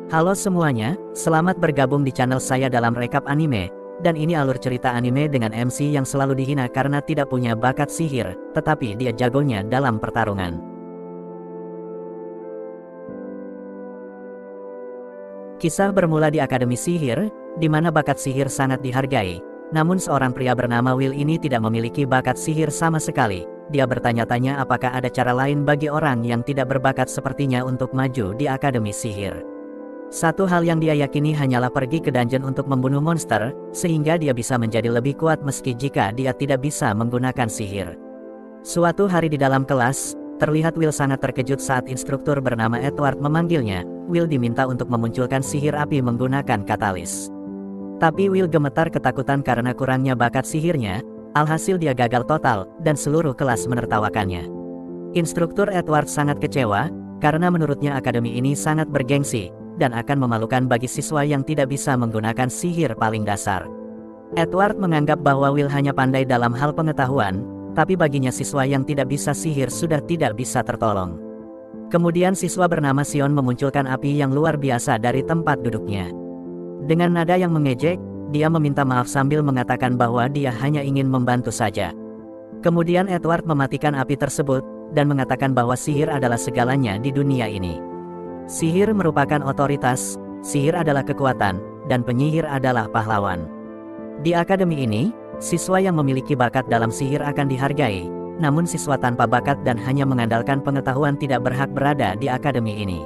Halo semuanya, selamat bergabung di channel saya dalam rekap anime. Dan ini alur cerita anime dengan MC yang selalu dihina karena tidak punya bakat sihir, tetapi dia jagonya dalam pertarungan. Kisah bermula di Akademi Sihir, di mana bakat sihir sangat dihargai. Namun seorang pria bernama Will ini tidak memiliki bakat sihir sama sekali. Dia bertanya-tanya apakah ada cara lain bagi orang yang tidak berbakat sepertinya untuk maju di Akademi Sihir. Satu hal yang dia yakini hanyalah pergi ke dungeon untuk membunuh monster, sehingga dia bisa menjadi lebih kuat meski jika dia tidak bisa menggunakan sihir. Suatu hari di dalam kelas, terlihat Will sangat terkejut saat instruktur bernama Edward memanggilnya. Will diminta untuk memunculkan sihir api menggunakan katalis. Tapi Will gemetar ketakutan karena kurangnya bakat sihirnya, alhasil dia gagal total, dan seluruh kelas menertawakannya. Instruktur Edward sangat kecewa, karena menurutnya akademi ini sangat bergengsi, dan akan memalukan bagi siswa yang tidak bisa menggunakan sihir paling dasar. Edward menganggap bahwa Will hanya pandai dalam hal pengetahuan, tapi baginya siswa yang tidak bisa sihir sudah tidak bisa tertolong. Kemudian siswa bernama Sion memunculkan api yang luar biasa dari tempat duduknya. Dengan nada yang mengejek, dia meminta maaf sambil mengatakan bahwa dia hanya ingin membantu saja. Kemudian Edward mematikan api tersebut, dan mengatakan bahwa sihir adalah segalanya di dunia ini. Sihir merupakan otoritas, sihir adalah kekuatan, dan penyihir adalah pahlawan. Di akademi ini, siswa yang memiliki bakat dalam sihir akan dihargai, namun siswa tanpa bakat dan hanya mengandalkan pengetahuan tidak berhak berada di akademi ini.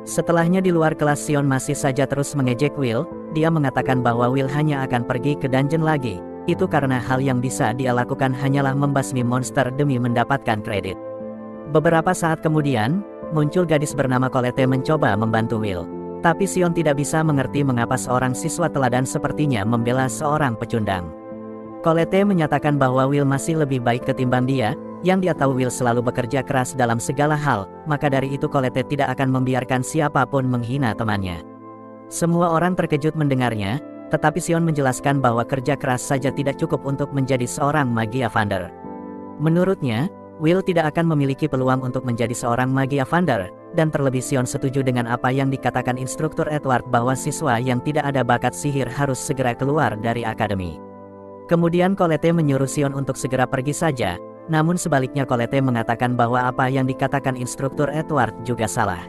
Setelahnya di luar kelas Sion masih saja terus mengejek Will, dia mengatakan bahwa Will hanya akan pergi ke dungeon lagi, itu karena hal yang bisa dia lakukan hanyalah membasmi monster demi mendapatkan kredit. Beberapa saat kemudian, muncul gadis bernama Colette mencoba membantu Will. Tapi Sion tidak bisa mengerti mengapa seorang siswa teladan sepertinya membela seorang pecundang. Colette menyatakan bahwa Will masih lebih baik ketimbang dia, yang dia tahu Will selalu bekerja keras dalam segala hal, maka dari itu Colette tidak akan membiarkan siapapun menghina temannya. Semua orang terkejut mendengarnya, tetapi Sion menjelaskan bahwa kerja keras saja tidak cukup untuk menjadi seorang Magia Vander. Menurutnya, Will tidak akan memiliki peluang untuk menjadi seorang Magia Vander, dan terlebih Sion setuju dengan apa yang dikatakan instruktur Edward bahwa siswa yang tidak ada bakat sihir harus segera keluar dari akademi. Kemudian Colette menyuruh Sion untuk segera pergi saja, namun sebaliknya Colette mengatakan bahwa apa yang dikatakan instruktur Edward juga salah.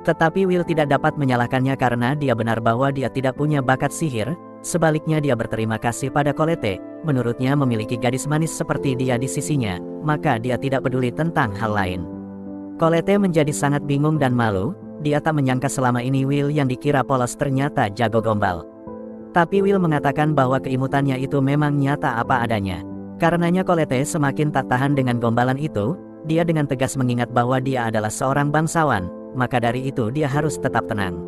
Tetapi Will tidak dapat menyalahkannya karena dia benar bahwa dia tidak punya bakat sihir. Sebaliknya dia berterima kasih pada Colette, menurutnya memiliki gadis manis seperti dia di sisinya, maka dia tidak peduli tentang hal lain. Colette menjadi sangat bingung dan malu, dia tak menyangka selama ini Will yang dikira polos ternyata jago gombal. Tapi Will mengatakan bahwa keimutannya itu memang nyata apa adanya. Karenanya Colette semakin tak tahan dengan gombalan itu, dia dengan tegas mengingat bahwa dia adalah seorang bangsawan, maka dari itu dia harus tetap tenang.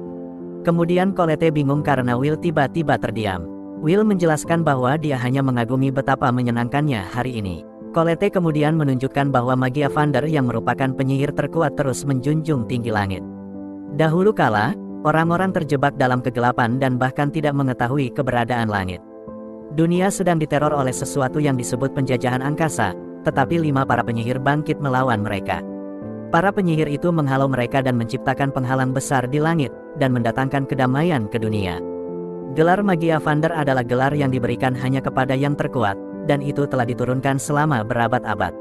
Kemudian Colette bingung karena Will tiba-tiba terdiam. Will menjelaskan bahwa dia hanya mengagumi betapa menyenangkannya hari ini. Colette kemudian menunjukkan bahwa Magia Vander yang merupakan penyihir terkuat terus menjunjung tinggi langit. Dahulu kala, orang-orang terjebak dalam kegelapan dan bahkan tidak mengetahui keberadaan langit. Dunia sedang diteror oleh sesuatu yang disebut penjajahan angkasa, tetapi 5 para penyihir bangkit melawan mereka. Para penyihir itu menghalau mereka dan menciptakan penghalang besar di langit, dan mendatangkan kedamaian ke dunia. Gelar Magia Vander adalah gelar yang diberikan hanya kepada yang terkuat, dan itu telah diturunkan selama berabad-abad.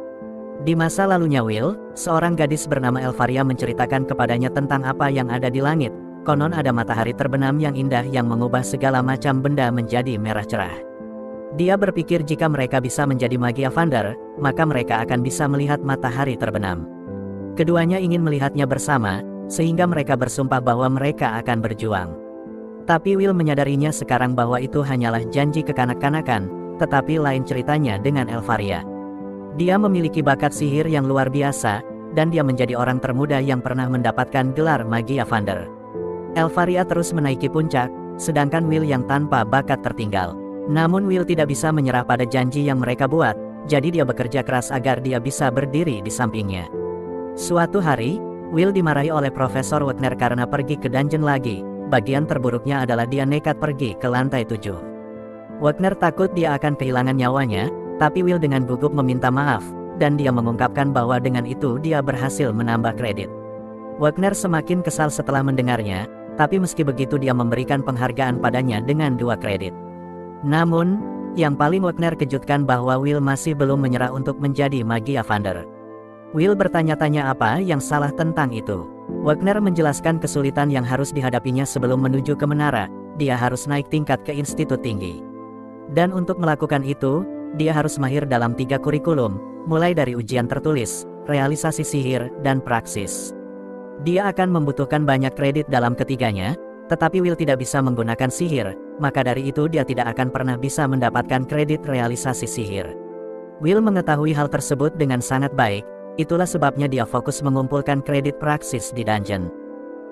Di masa lalunya Will, seorang gadis bernama Elfaria menceritakan kepadanya tentang apa yang ada di langit. Konon ada matahari terbenam yang indah yang mengubah segala macam benda menjadi merah cerah. Dia berpikir jika mereka bisa menjadi Magia Vander, maka mereka akan bisa melihat matahari terbenam. Keduanya ingin melihatnya bersama, sehingga mereka bersumpah bahwa mereka akan berjuang. Tapi Will menyadarinya sekarang bahwa itu hanyalah janji kekanak-kanakan, tetapi lain ceritanya dengan Elfaria. Dia memiliki bakat sihir yang luar biasa, dan dia menjadi orang termuda yang pernah mendapatkan gelar Magia Vander. Elfaria terus menaiki puncak, sedangkan Will yang tanpa bakat tertinggal. Namun Will tidak bisa menyerah pada janji yang mereka buat, jadi dia bekerja keras agar dia bisa berdiri di sampingnya. Suatu hari, Will dimarahi oleh Profesor Wagner karena pergi ke dungeon lagi. Bagian terburuknya adalah dia nekat pergi ke lantai 7. Wagner takut dia akan kehilangan nyawanya, tapi Will dengan gugup meminta maaf, dan dia mengungkapkan bahwa dengan itu dia berhasil menambah kredit. Wagner semakin kesal setelah mendengarnya, Tapi meski begitu dia memberikan penghargaan padanya dengan 2 kredit. Namun, yang paling Wagner kejutkan bahwa Will masih belum menyerah untuk menjadi Magia Vander. Will bertanya-tanya apa yang salah tentang itu. Wagner menjelaskan kesulitan yang harus dihadapinya sebelum menuju ke menara. Dia harus naik tingkat ke institut tinggi. Dan untuk melakukan itu, dia harus mahir dalam 3 kurikulum, mulai dari ujian tertulis, realisasi sihir, dan praksis. Dia akan membutuhkan banyak kredit dalam ketiganya, tetapi Will tidak bisa menggunakan sihir, maka dari itu dia tidak akan pernah bisa mendapatkan kredit realisasi sihir. Will mengetahui hal tersebut dengan sangat baik, itulah sebabnya dia fokus mengumpulkan kredit praksis di dungeon.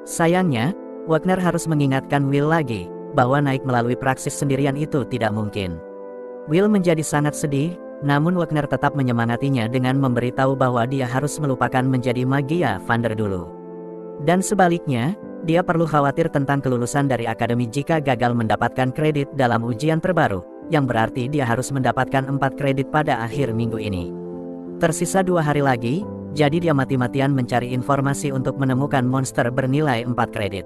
Sayangnya, Wagner harus mengingatkan Will lagi, bahwa naik melalui praksis sendirian itu tidak mungkin. Will menjadi sangat sedih, namun Wagner tetap menyemangatinya dengan memberitahu bahwa dia harus melupakan menjadi Magia Vander dulu. Dan sebaliknya, dia perlu khawatir tentang kelulusan dari akademi jika gagal mendapatkan kredit dalam ujian terbaru, yang berarti dia harus mendapatkan 4 kredit pada akhir minggu ini. Tersisa 2 hari lagi, jadi dia mati-matian mencari informasi untuk menemukan monster bernilai 4 kredit.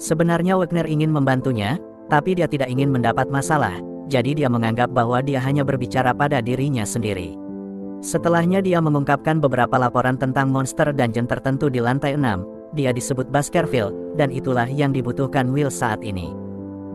Sebenarnya Wagner ingin membantunya, tapi dia tidak ingin mendapat masalah, jadi dia menganggap bahwa dia hanya berbicara pada dirinya sendiri. Setelahnya dia mengungkapkan beberapa laporan tentang monster dungeon tertentu di lantai 6, dia disebut Baskerville, dan itulah yang dibutuhkan Will saat ini.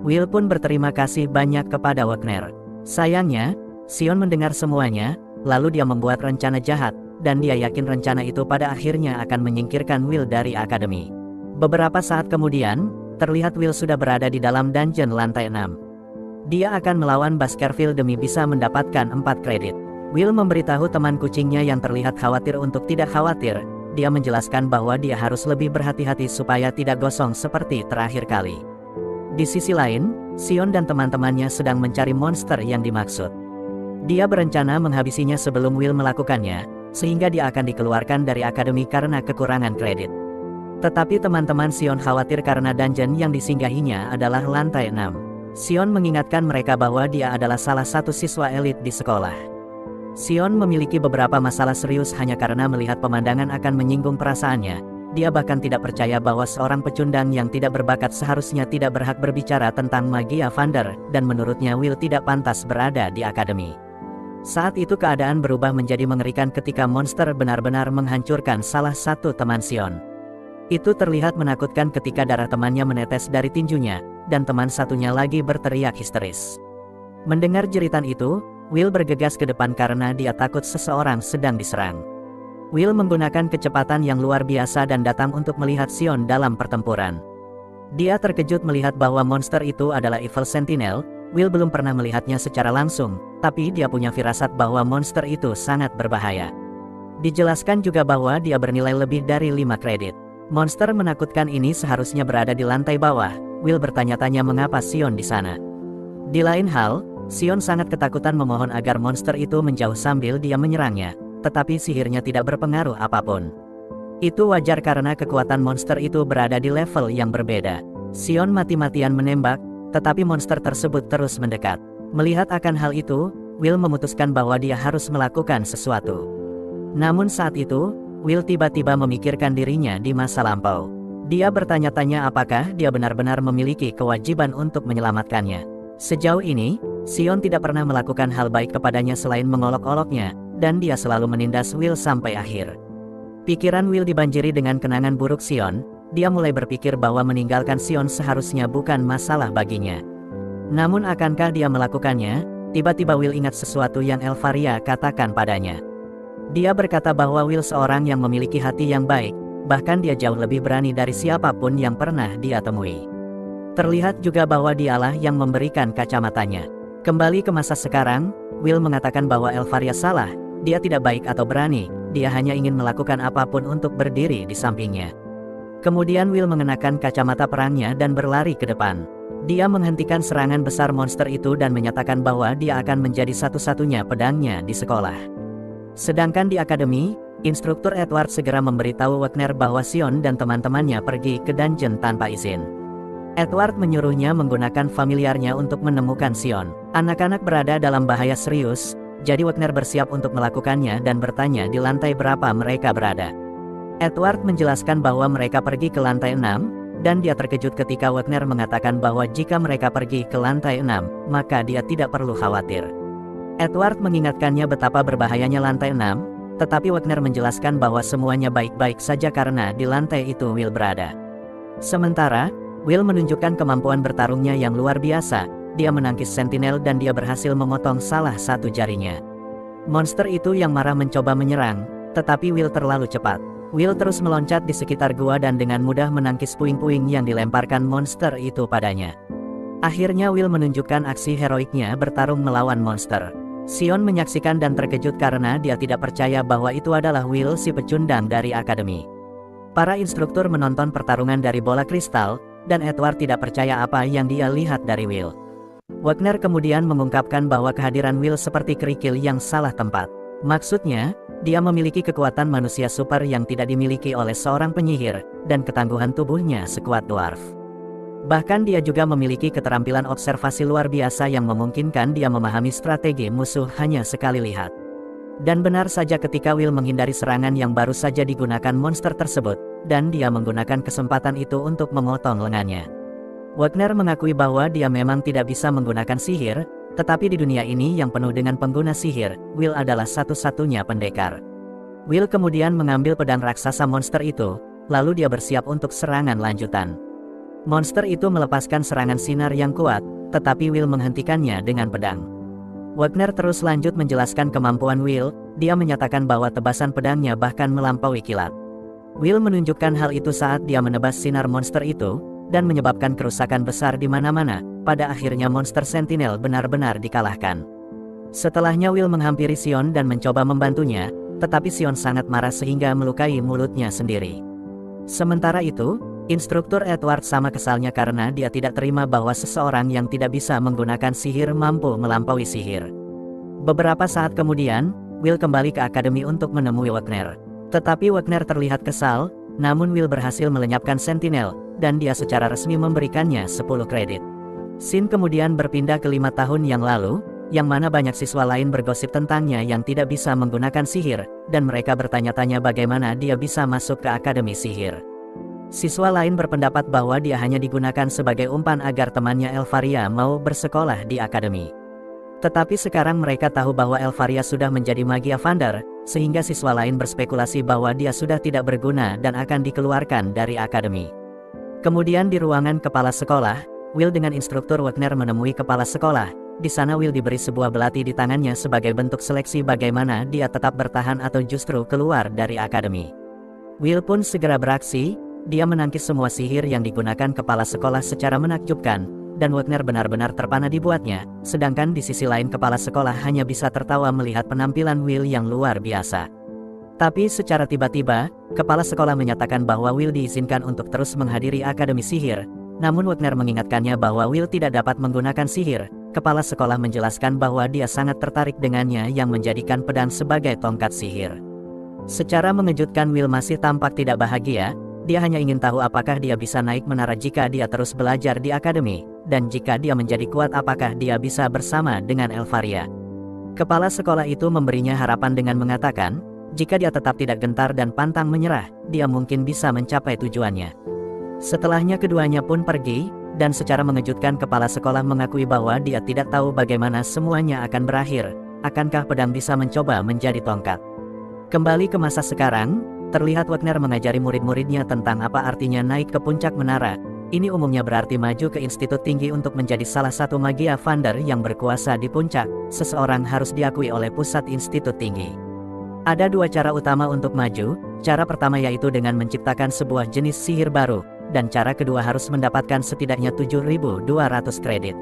Will pun berterima kasih banyak kepada Wagner. Sayangnya, Sion mendengar semuanya, lalu dia membuat rencana jahat, dan dia yakin rencana itu pada akhirnya akan menyingkirkan Will dari akademi. Beberapa saat kemudian, terlihat Will sudah berada di dalam dungeon lantai 6. Dia akan melawan Baskerville demi bisa mendapatkan 4 kredit. Will memberitahu teman kucingnya yang terlihat khawatir untuk tidak khawatir. Dia menjelaskan bahwa dia harus lebih berhati-hati supaya tidak gosong seperti terakhir kali. Di sisi lain, Sion dan teman-temannya sedang mencari monster yang dimaksud. Dia berencana menghabisinya sebelum Will melakukannya, sehingga dia akan dikeluarkan dari akademi karena kekurangan kredit. Tetapi teman-teman Sion khawatir karena dungeon yang disinggahinya adalah lantai 6. Sion mengingatkan mereka bahwa dia adalah salah satu siswa elit di sekolah. Sion memiliki beberapa masalah serius hanya karena melihat pemandangan akan menyinggung perasaannya. Dia bahkan tidak percaya bahwa seorang pecundang yang tidak berbakat seharusnya tidak berhak berbicara tentang Magia Vander, dan menurutnya Will tidak pantas berada di akademi. Saat itu keadaan berubah menjadi mengerikan ketika monster benar-benar menghancurkan salah satu teman Sion. Itu terlihat menakutkan ketika darah temannya menetes dari tinjunya, dan teman satunya lagi berteriak histeris. Mendengar jeritan itu, Will bergegas ke depan karena dia takut seseorang sedang diserang. Will menggunakan kecepatan yang luar biasa dan datang untuk melihat Sion dalam pertempuran. Dia terkejut melihat bahwa monster itu adalah Evil Sentinel. Will belum pernah melihatnya secara langsung, tapi dia punya firasat bahwa monster itu sangat berbahaya. Dijelaskan juga bahwa dia bernilai lebih dari 5 kredit. Monster menakutkan ini seharusnya berada di lantai bawah. Will bertanya-tanya mengapa Sion di sana. Di lain hal, Sion sangat ketakutan memohon agar monster itu menjauh sambil dia menyerangnya, tetapi sihirnya tidak berpengaruh apapun. Itu wajar karena kekuatan monster itu berada di level yang berbeda. Sion mati-matian menembak, tetapi monster tersebut terus mendekat. Melihat akan hal itu, Will memutuskan bahwa dia harus melakukan sesuatu. Namun saat itu, Will tiba-tiba memikirkan dirinya di masa lampau. Dia bertanya-tanya apakah dia benar-benar memiliki kewajiban untuk menyelamatkannya. Sejauh ini, Sion tidak pernah melakukan hal baik kepadanya selain mengolok-oloknya, dan dia selalu menindas Will sampai akhir. Pikiran Will dibanjiri dengan kenangan buruk Sion. Dia mulai berpikir bahwa meninggalkan Sion seharusnya bukan masalah baginya. Namun akankah dia melakukannya? Tiba-tiba Will ingat sesuatu yang Elfaria katakan padanya. Dia berkata bahwa Will seorang yang memiliki hati yang baik, bahkan dia jauh lebih berani dari siapapun yang pernah dia temui. Terlihat juga bahwa dialah yang memberikan kacamatanya. Kembali ke masa sekarang, Will mengatakan bahwa Elfaria salah. Dia tidak baik atau berani, dia hanya ingin melakukan apapun untuk berdiri di sampingnya. Kemudian Will mengenakan kacamata perangnya dan berlari ke depan. Dia menghentikan serangan besar monster itu dan menyatakan bahwa dia akan menjadi satu-satunya pedangnya di sekolah. Sedangkan di akademi, instruktur Edward segera memberitahu Wagner bahwa Sion dan teman-temannya pergi ke dungeon tanpa izin. Edward menyuruhnya menggunakan familiarnya untuk menemukan Sion. Anak-anak berada dalam bahaya serius, jadi Wagner bersiap untuk melakukannya dan bertanya di lantai berapa mereka berada. Edward menjelaskan bahwa mereka pergi ke lantai 6, dan dia terkejut ketika Wagner mengatakan bahwa jika mereka pergi ke lantai 6, maka dia tidak perlu khawatir. Edward mengingatkannya betapa berbahayanya lantai 6, tetapi Wagner menjelaskan bahwa semuanya baik-baik saja karena di lantai itu Will berada. Sementara, Will menunjukkan kemampuan bertarungnya yang luar biasa. Dia menangkis sentinel dan dia berhasil memotong salah satu jarinya. Monster itu yang marah mencoba menyerang, tetapi Will terlalu cepat. Will terus meloncat di sekitar gua dan dengan mudah menangkis puing-puing yang dilemparkan monster itu padanya. Akhirnya Will menunjukkan aksi heroiknya bertarung melawan monster. Sion menyaksikan dan terkejut karena dia tidak percaya bahwa itu adalah Will si pecundang dari akademi. Para instruktur menonton pertarungan dari bola kristal, dan Edward tidak percaya apa yang dia lihat dari Will. Wagner kemudian mengungkapkan bahwa kehadiran Will seperti kerikil yang salah tempat. Maksudnya, dia memiliki kekuatan manusia super yang tidak dimiliki oleh seorang penyihir, dan ketangguhan tubuhnya sekuat dwarf. Bahkan dia juga memiliki keterampilan observasi luar biasa yang memungkinkan dia memahami strategi musuh hanya sekali lihat. Dan benar saja ketika Will menghindari serangan yang baru saja digunakan monster tersebut, dan dia menggunakan kesempatan itu untuk memotong lengannya. Wagner mengakui bahwa dia memang tidak bisa menggunakan sihir, tetapi di dunia ini yang penuh dengan pengguna sihir, Will adalah satu-satunya pendekar. Will kemudian mengambil pedang raksasa monster itu, lalu dia bersiap untuk serangan lanjutan. Monster itu melepaskan serangan sinar yang kuat, tetapi Will menghentikannya dengan pedang. Wagner terus lanjut menjelaskan kemampuan Will, dia menyatakan bahwa tebasan pedangnya bahkan melampaui kilat. Will menunjukkan hal itu saat dia menebas sinar monster itu, dan menyebabkan kerusakan besar di mana-mana. Pada akhirnya monster sentinel benar-benar dikalahkan. Setelahnya Will menghampiri Sion dan mencoba membantunya, tetapi Sion sangat marah sehingga melukai mulutnya sendiri. Sementara itu, instruktur Edward sama kesalnya karena dia tidak terima bahwa seseorang yang tidak bisa menggunakan sihir mampu melampaui sihir. Beberapa saat kemudian, Will kembali ke akademi untuk menemui Wagner. Tetapi Wagner terlihat kesal, namun Will berhasil melenyapkan sentinel, dan dia secara resmi memberikannya 10 kredit. Scene kemudian berpindah ke 5 tahun yang lalu, yang mana banyak siswa lain bergosip tentangnya yang tidak bisa menggunakan sihir, dan mereka bertanya-tanya bagaimana dia bisa masuk ke akademi sihir. Siswa lain berpendapat bahwa dia hanya digunakan sebagai umpan agar temannya Elfaria mau bersekolah di akademi. Tetapi sekarang mereka tahu bahwa Elfaria sudah menjadi Magia Vander, sehingga siswa lain berspekulasi bahwa dia sudah tidak berguna dan akan dikeluarkan dari akademi. Kemudian di ruangan kepala sekolah, Will dengan instruktur Wagner menemui kepala sekolah. Di sana Will diberi sebuah belati di tangannya sebagai bentuk seleksi bagaimana dia tetap bertahan atau justru keluar dari akademi. Will pun segera beraksi. Dia menangkis semua sihir yang digunakan kepala sekolah secara menakjubkan, dan Wagner benar-benar terpana dibuatnya, sedangkan di sisi lain kepala sekolah hanya bisa tertawa melihat penampilan Will yang luar biasa. Tapi secara tiba-tiba, kepala sekolah menyatakan bahwa Will diizinkan untuk terus menghadiri akademi sihir, namun Wagner mengingatkannya bahwa Will tidak dapat menggunakan sihir. Kepala sekolah menjelaskan bahwa dia sangat tertarik dengannya yang menjadikan pedang sebagai tongkat sihir. Secara mengejutkan Will masih tampak tidak bahagia. Dia hanya ingin tahu apakah dia bisa naik menara jika dia terus belajar di akademi, dan jika dia menjadi kuat apakah dia bisa bersama dengan Elfaria. Kepala sekolah itu memberinya harapan dengan mengatakan, jika dia tetap tidak gentar dan pantang menyerah, dia mungkin bisa mencapai tujuannya. Setelahnya keduanya pun pergi, dan secara mengejutkan kepala sekolah mengakui bahwa dia tidak tahu bagaimana semuanya akan berakhir. Akankah pedang bisa mencoba menjadi tongkat? Kembali ke masa sekarang, terlihat Wagner mengajari murid-muridnya tentang apa artinya naik ke puncak menara. Ini umumnya berarti maju ke institut tinggi untuk menjadi salah satu Magia Vander yang berkuasa di puncak. Seseorang harus diakui oleh pusat institut tinggi. Ada 2 cara utama untuk maju. Cara pertama yaitu dengan menciptakan sebuah jenis sihir baru, dan cara kedua harus mendapatkan setidaknya 7.200 kredit.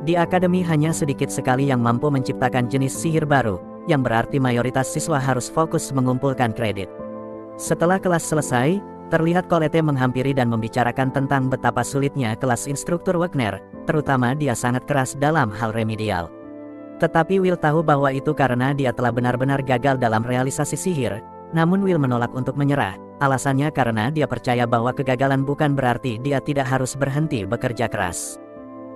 Di akademi hanya sedikit sekali yang mampu menciptakan jenis sihir baru, yang berarti mayoritas siswa harus fokus mengumpulkan kredit. Setelah kelas selesai, terlihat Colette menghampiri dan membicarakan tentang betapa sulitnya kelas instruktur Wagner, terutama dia sangat keras dalam hal remedial. Tetapi Will tahu bahwa itu karena dia telah benar-benar gagal dalam realisasi sihir, namun Will menolak untuk menyerah, alasannya karena dia percaya bahwa kegagalan bukan berarti dia tidak harus berhenti bekerja keras.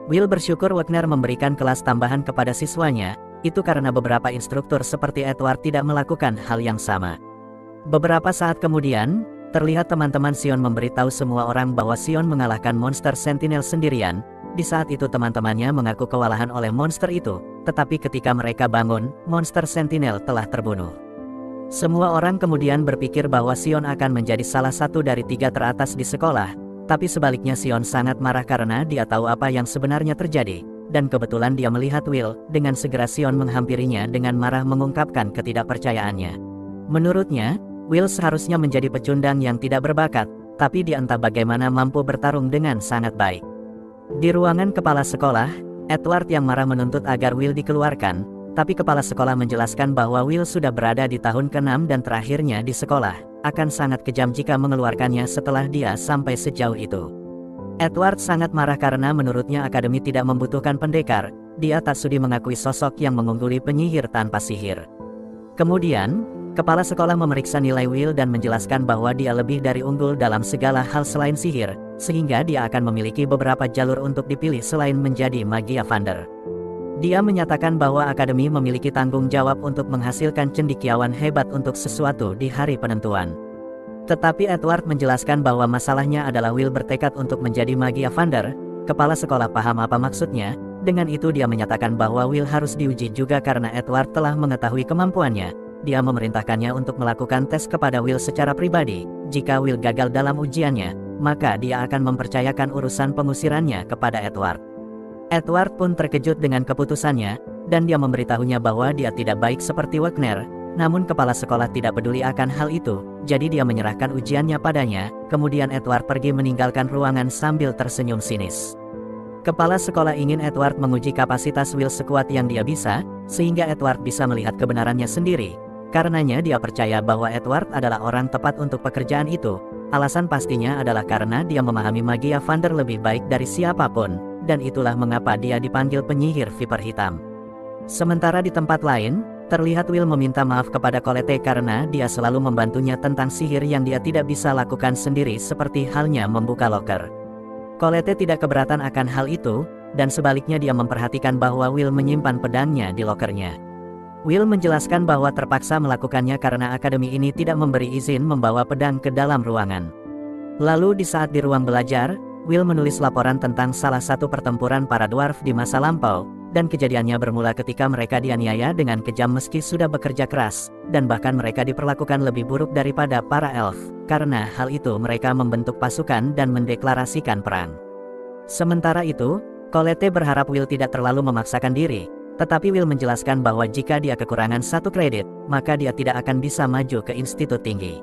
Will bersyukur Wagner memberikan kelas tambahan kepada siswanya, itu karena beberapa instruktur seperti Edward tidak melakukan hal yang sama. Beberapa saat kemudian, Terlihat teman-teman Sion memberitahu semua orang bahwa Sion mengalahkan monster Sentinel sendirian. Di saat itu teman-temannya mengaku kewalahan oleh monster itu, tetapi ketika mereka bangun, monster Sentinel telah terbunuh. Semua orang kemudian berpikir bahwa Sion akan menjadi salah satu dari 3 teratas di sekolah, tapi sebaliknya Sion sangat marah karena dia tahu apa yang sebenarnya terjadi, dan kebetulan dia melihat Will. Dengan segera Sion menghampirinya dengan marah mengungkapkan ketidakpercayaannya. Menurutnya, Will seharusnya menjadi pecundang yang tidak berbakat, tapi dia entah bagaimana mampu bertarung dengan sangat baik. Di ruangan kepala sekolah, Edward yang marah menuntut agar Will dikeluarkan, tapi kepala sekolah menjelaskan bahwa Will sudah berada di tahun ke-6 dan terakhirnya di sekolah, akan sangat kejam jika mengeluarkannya setelah dia sampai sejauh itu. Edward sangat marah karena menurutnya akademi tidak membutuhkan pendekar, dia tak sudi mengakui sosok yang mengungguli penyihir tanpa sihir. Kemudian, kepala sekolah memeriksa nilai Will dan menjelaskan bahwa dia lebih dari unggul dalam segala hal selain sihir, sehingga dia akan memiliki beberapa jalur untuk dipilih selain menjadi Magia Vander. Dia menyatakan bahwa akademi memiliki tanggung jawab untuk menghasilkan cendekiawan hebat untuk sesuatu di hari penentuan. Tetapi Edward menjelaskan bahwa masalahnya adalah Will bertekad untuk menjadi Magia Vander. Kepala sekolah paham apa maksudnya, dengan itu dia menyatakan bahwa Will harus diuji juga karena Edward telah mengetahui kemampuannya. Dia memerintahkannya untuk melakukan tes kepada Will secara pribadi. Jika Will gagal dalam ujiannya, maka dia akan mempercayakan urusan pengusirannya kepada Edward. Edward pun terkejut dengan keputusannya, dan dia memberitahunya bahwa dia tidak baik seperti Wagner. Namun kepala sekolah tidak peduli akan hal itu, jadi dia menyerahkan ujiannya padanya. Kemudian Edward pergi meninggalkan ruangan sambil tersenyum sinis. Kepala sekolah ingin Edward menguji kapasitas Will sekuat yang dia bisa, sehingga Edward bisa melihat kebenarannya sendiri. Karenanya dia percaya bahwa Edward adalah orang tepat untuk pekerjaan itu. Alasan pastinya adalah karena dia memahami Magia Vander lebih baik dari siapapun, dan itulah mengapa dia dipanggil penyihir Viper Hitam. Sementara di tempat lain, terlihat Will meminta maaf kepada Colette karena dia selalu membantunya tentang sihir yang dia tidak bisa lakukan sendiri seperti halnya membuka loker. Colette tidak keberatan akan hal itu, dan sebaliknya dia memperhatikan bahwa Will menyimpan pedangnya di lokernya. Will menjelaskan bahwa terpaksa melakukannya karena akademi ini tidak memberi izin membawa pedang ke dalam ruangan. Lalu di saat di ruang belajar, Will menulis laporan tentang salah satu pertempuran para dwarf di masa lampau, dan kejadiannya bermula ketika mereka dianiaya dengan kejam meski sudah bekerja keras, dan bahkan mereka diperlakukan lebih buruk daripada para elf. Karena hal itu mereka membentuk pasukan dan mendeklarasikan perang. Sementara itu, Colette berharap Will tidak terlalu memaksakan diri. Tetapi Will menjelaskan bahwa jika dia kekurangan 1 kredit, maka dia tidak akan bisa maju ke institut tinggi.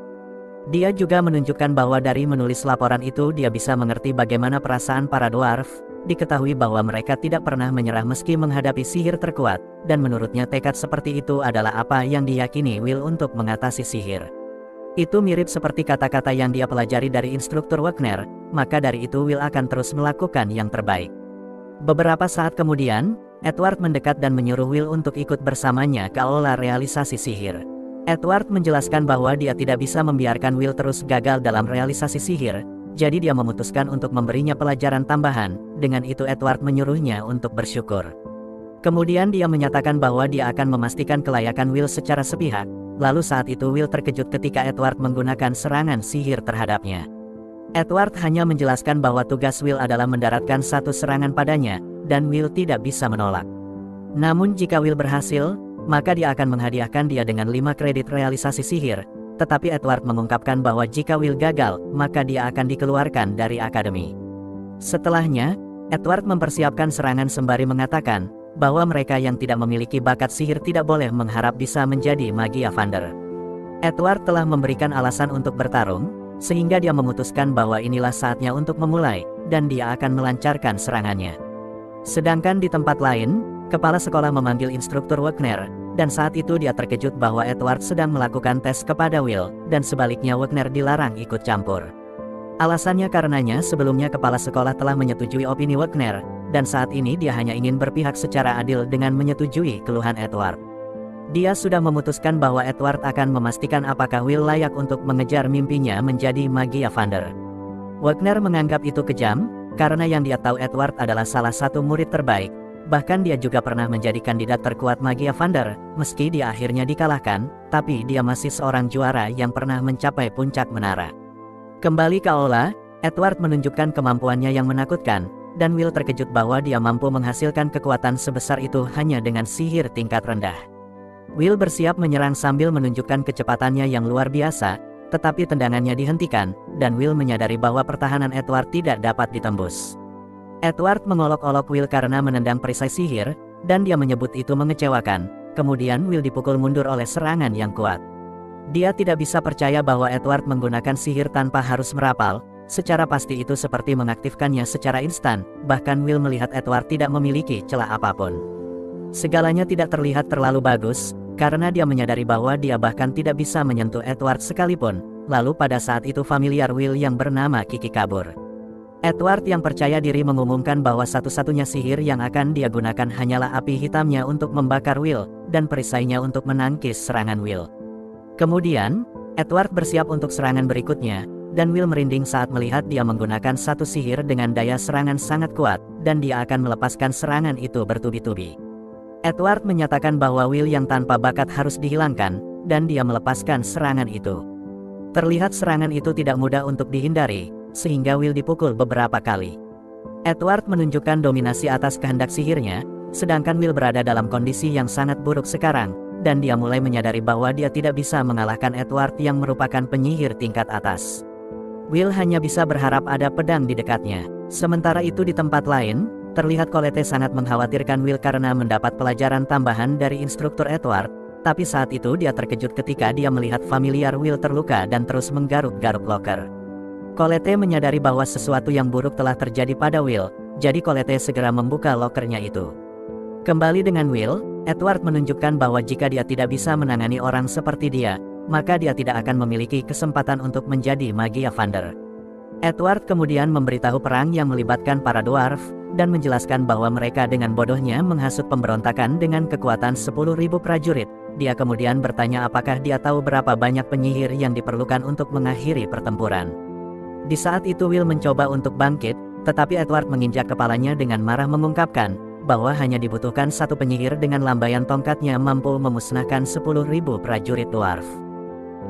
Dia juga menunjukkan bahwa dari menulis laporan itu dia bisa mengerti bagaimana perasaan para dwarf. Diketahui bahwa mereka tidak pernah menyerah meski menghadapi sihir terkuat, dan menurutnya tekad seperti itu adalah apa yang diyakini Will untuk mengatasi sihir. Itu mirip seperti kata-kata yang dia pelajari dari instruktur Wagner, maka dari itu Will akan terus melakukan yang terbaik. Beberapa saat kemudian, Edward mendekat dan menyuruh Will untuk ikut bersamanya ke aula realisasi sihir. Edward menjelaskan bahwa dia tidak bisa membiarkan Will terus gagal dalam realisasi sihir, jadi dia memutuskan untuk memberinya pelajaran tambahan. Dengan itu Edward menyuruhnya untuk bersyukur. Kemudian dia menyatakan bahwa dia akan memastikan kelayakan Will secara sepihak. Lalu saat itu Will terkejut ketika Edward menggunakan serangan sihir terhadapnya. Edward hanya menjelaskan bahwa tugas Will adalah mendaratkan satu serangan padanya, dan Will tidak bisa menolak. Namun jika Will berhasil, maka dia akan menghadiahkan dia dengan 5 kredit realisasi sihir. Tetapi Edward mengungkapkan bahwa jika Will gagal, maka dia akan dikeluarkan dari akademi. Setelahnya, Edward mempersiapkan serangan sembari mengatakan bahwa mereka yang tidak memiliki bakat sihir tidak boleh mengharap bisa menjadi Magia Vander. Edward telah memberikan alasan untuk bertarung, sehingga dia memutuskan bahwa inilah saatnya untuk memulai, dan dia akan melancarkan serangannya. Sedangkan di tempat lain, kepala sekolah memanggil instruktur Wagner, dan saat itu dia terkejut bahwa Edward sedang melakukan tes kepada Will, dan sebaliknya Wagner dilarang ikut campur. Alasannya karenanya sebelumnya kepala sekolah telah menyetujui opini Wagner, dan saat ini dia hanya ingin berpihak secara adil dengan menyetujui keluhan Edward. Dia sudah memutuskan bahwa Edward akan memastikan apakah Will layak untuk mengejar mimpinya menjadi Magia Vander. Wagner menganggap itu kejam, karena yang dia tahu Edward adalah salah satu murid terbaik. Bahkan dia juga pernah menjadi kandidat terkuat Magia Vander, meski dia akhirnya dikalahkan, tapi dia masih seorang juara yang pernah mencapai puncak menara. Kembali ke aula, Edward menunjukkan kemampuannya yang menakutkan, dan Will terkejut bahwa dia mampu menghasilkan kekuatan sebesar itu hanya dengan sihir tingkat rendah. Will bersiap menyerang sambil menunjukkan kecepatannya yang luar biasa, tetapi tendangannya dihentikan, dan Will menyadari bahwa pertahanan Edward tidak dapat ditembus. Edward mengolok-olok Will karena menendang perisai sihir, dan dia menyebut itu mengecewakan. Kemudian Will dipukul mundur oleh serangan yang kuat. Dia tidak bisa percaya bahwa Edward menggunakan sihir tanpa harus merapal. Secara pasti itu seperti mengaktifkannya secara instan, bahkan Will melihat Edward tidak memiliki celah apapun. Segalanya tidak terlihat terlalu bagus, karena dia menyadari bahwa dia bahkan tidak bisa menyentuh Edward sekalipun. Lalu pada saat itu familiar Will yang bernama Kiki kabur. Edward yang percaya diri mengumumkan bahwa satu-satunya sihir yang akan dia gunakan hanyalah api hitamnya untuk membakar Will, dan perisainya untuk menangkis serangan Will. Kemudian, Edward bersiap untuk serangan berikutnya, dan Will merinding saat melihat dia menggunakan satu sihir dengan daya serangan sangat kuat, dan dia akan melepaskan serangan itu bertubi-tubi. Edward menyatakan bahwa Will yang tanpa bakat harus dihilangkan, dan dia melepaskan serangan itu. Terlihat serangan itu tidak mudah untuk dihindari, sehingga Will dipukul beberapa kali. Edward menunjukkan dominasi atas kehendak sihirnya, sedangkan Will berada dalam kondisi yang sangat buruk sekarang, dan dia mulai menyadari bahwa dia tidak bisa mengalahkan Edward yang merupakan penyihir tingkat atas. Will hanya bisa berharap ada pedang di dekatnya. Sementara itu di tempat lain, terlihat Colette sangat mengkhawatirkan Will karena mendapat pelajaran tambahan dari instruktur Edward, tapi saat itu dia terkejut ketika dia melihat familiar Will terluka dan terus menggaruk-garuk loker. Colette menyadari bahwa sesuatu yang buruk telah terjadi pada Will, jadi Colette segera membuka lokernya itu. Kembali dengan Will, Edward menunjukkan bahwa jika dia tidak bisa menangani orang seperti dia, maka dia tidak akan memiliki kesempatan untuk menjadi Magia Vander. Edward kemudian memberitahu perang yang melibatkan para dwarf, dan menjelaskan bahwa mereka dengan bodohnya menghasut pemberontakan dengan kekuatan 10.000 prajurit. Dia kemudian bertanya apakah dia tahu berapa banyak penyihir yang diperlukan untuk mengakhiri pertempuran. Di saat itu Will mencoba untuk bangkit, tetapi Edward menginjak kepalanya dengan marah mengungkapkan bahwa hanya dibutuhkan satu penyihir dengan lambaian tongkatnya mampu memusnahkan 10.000 prajurit dwarf.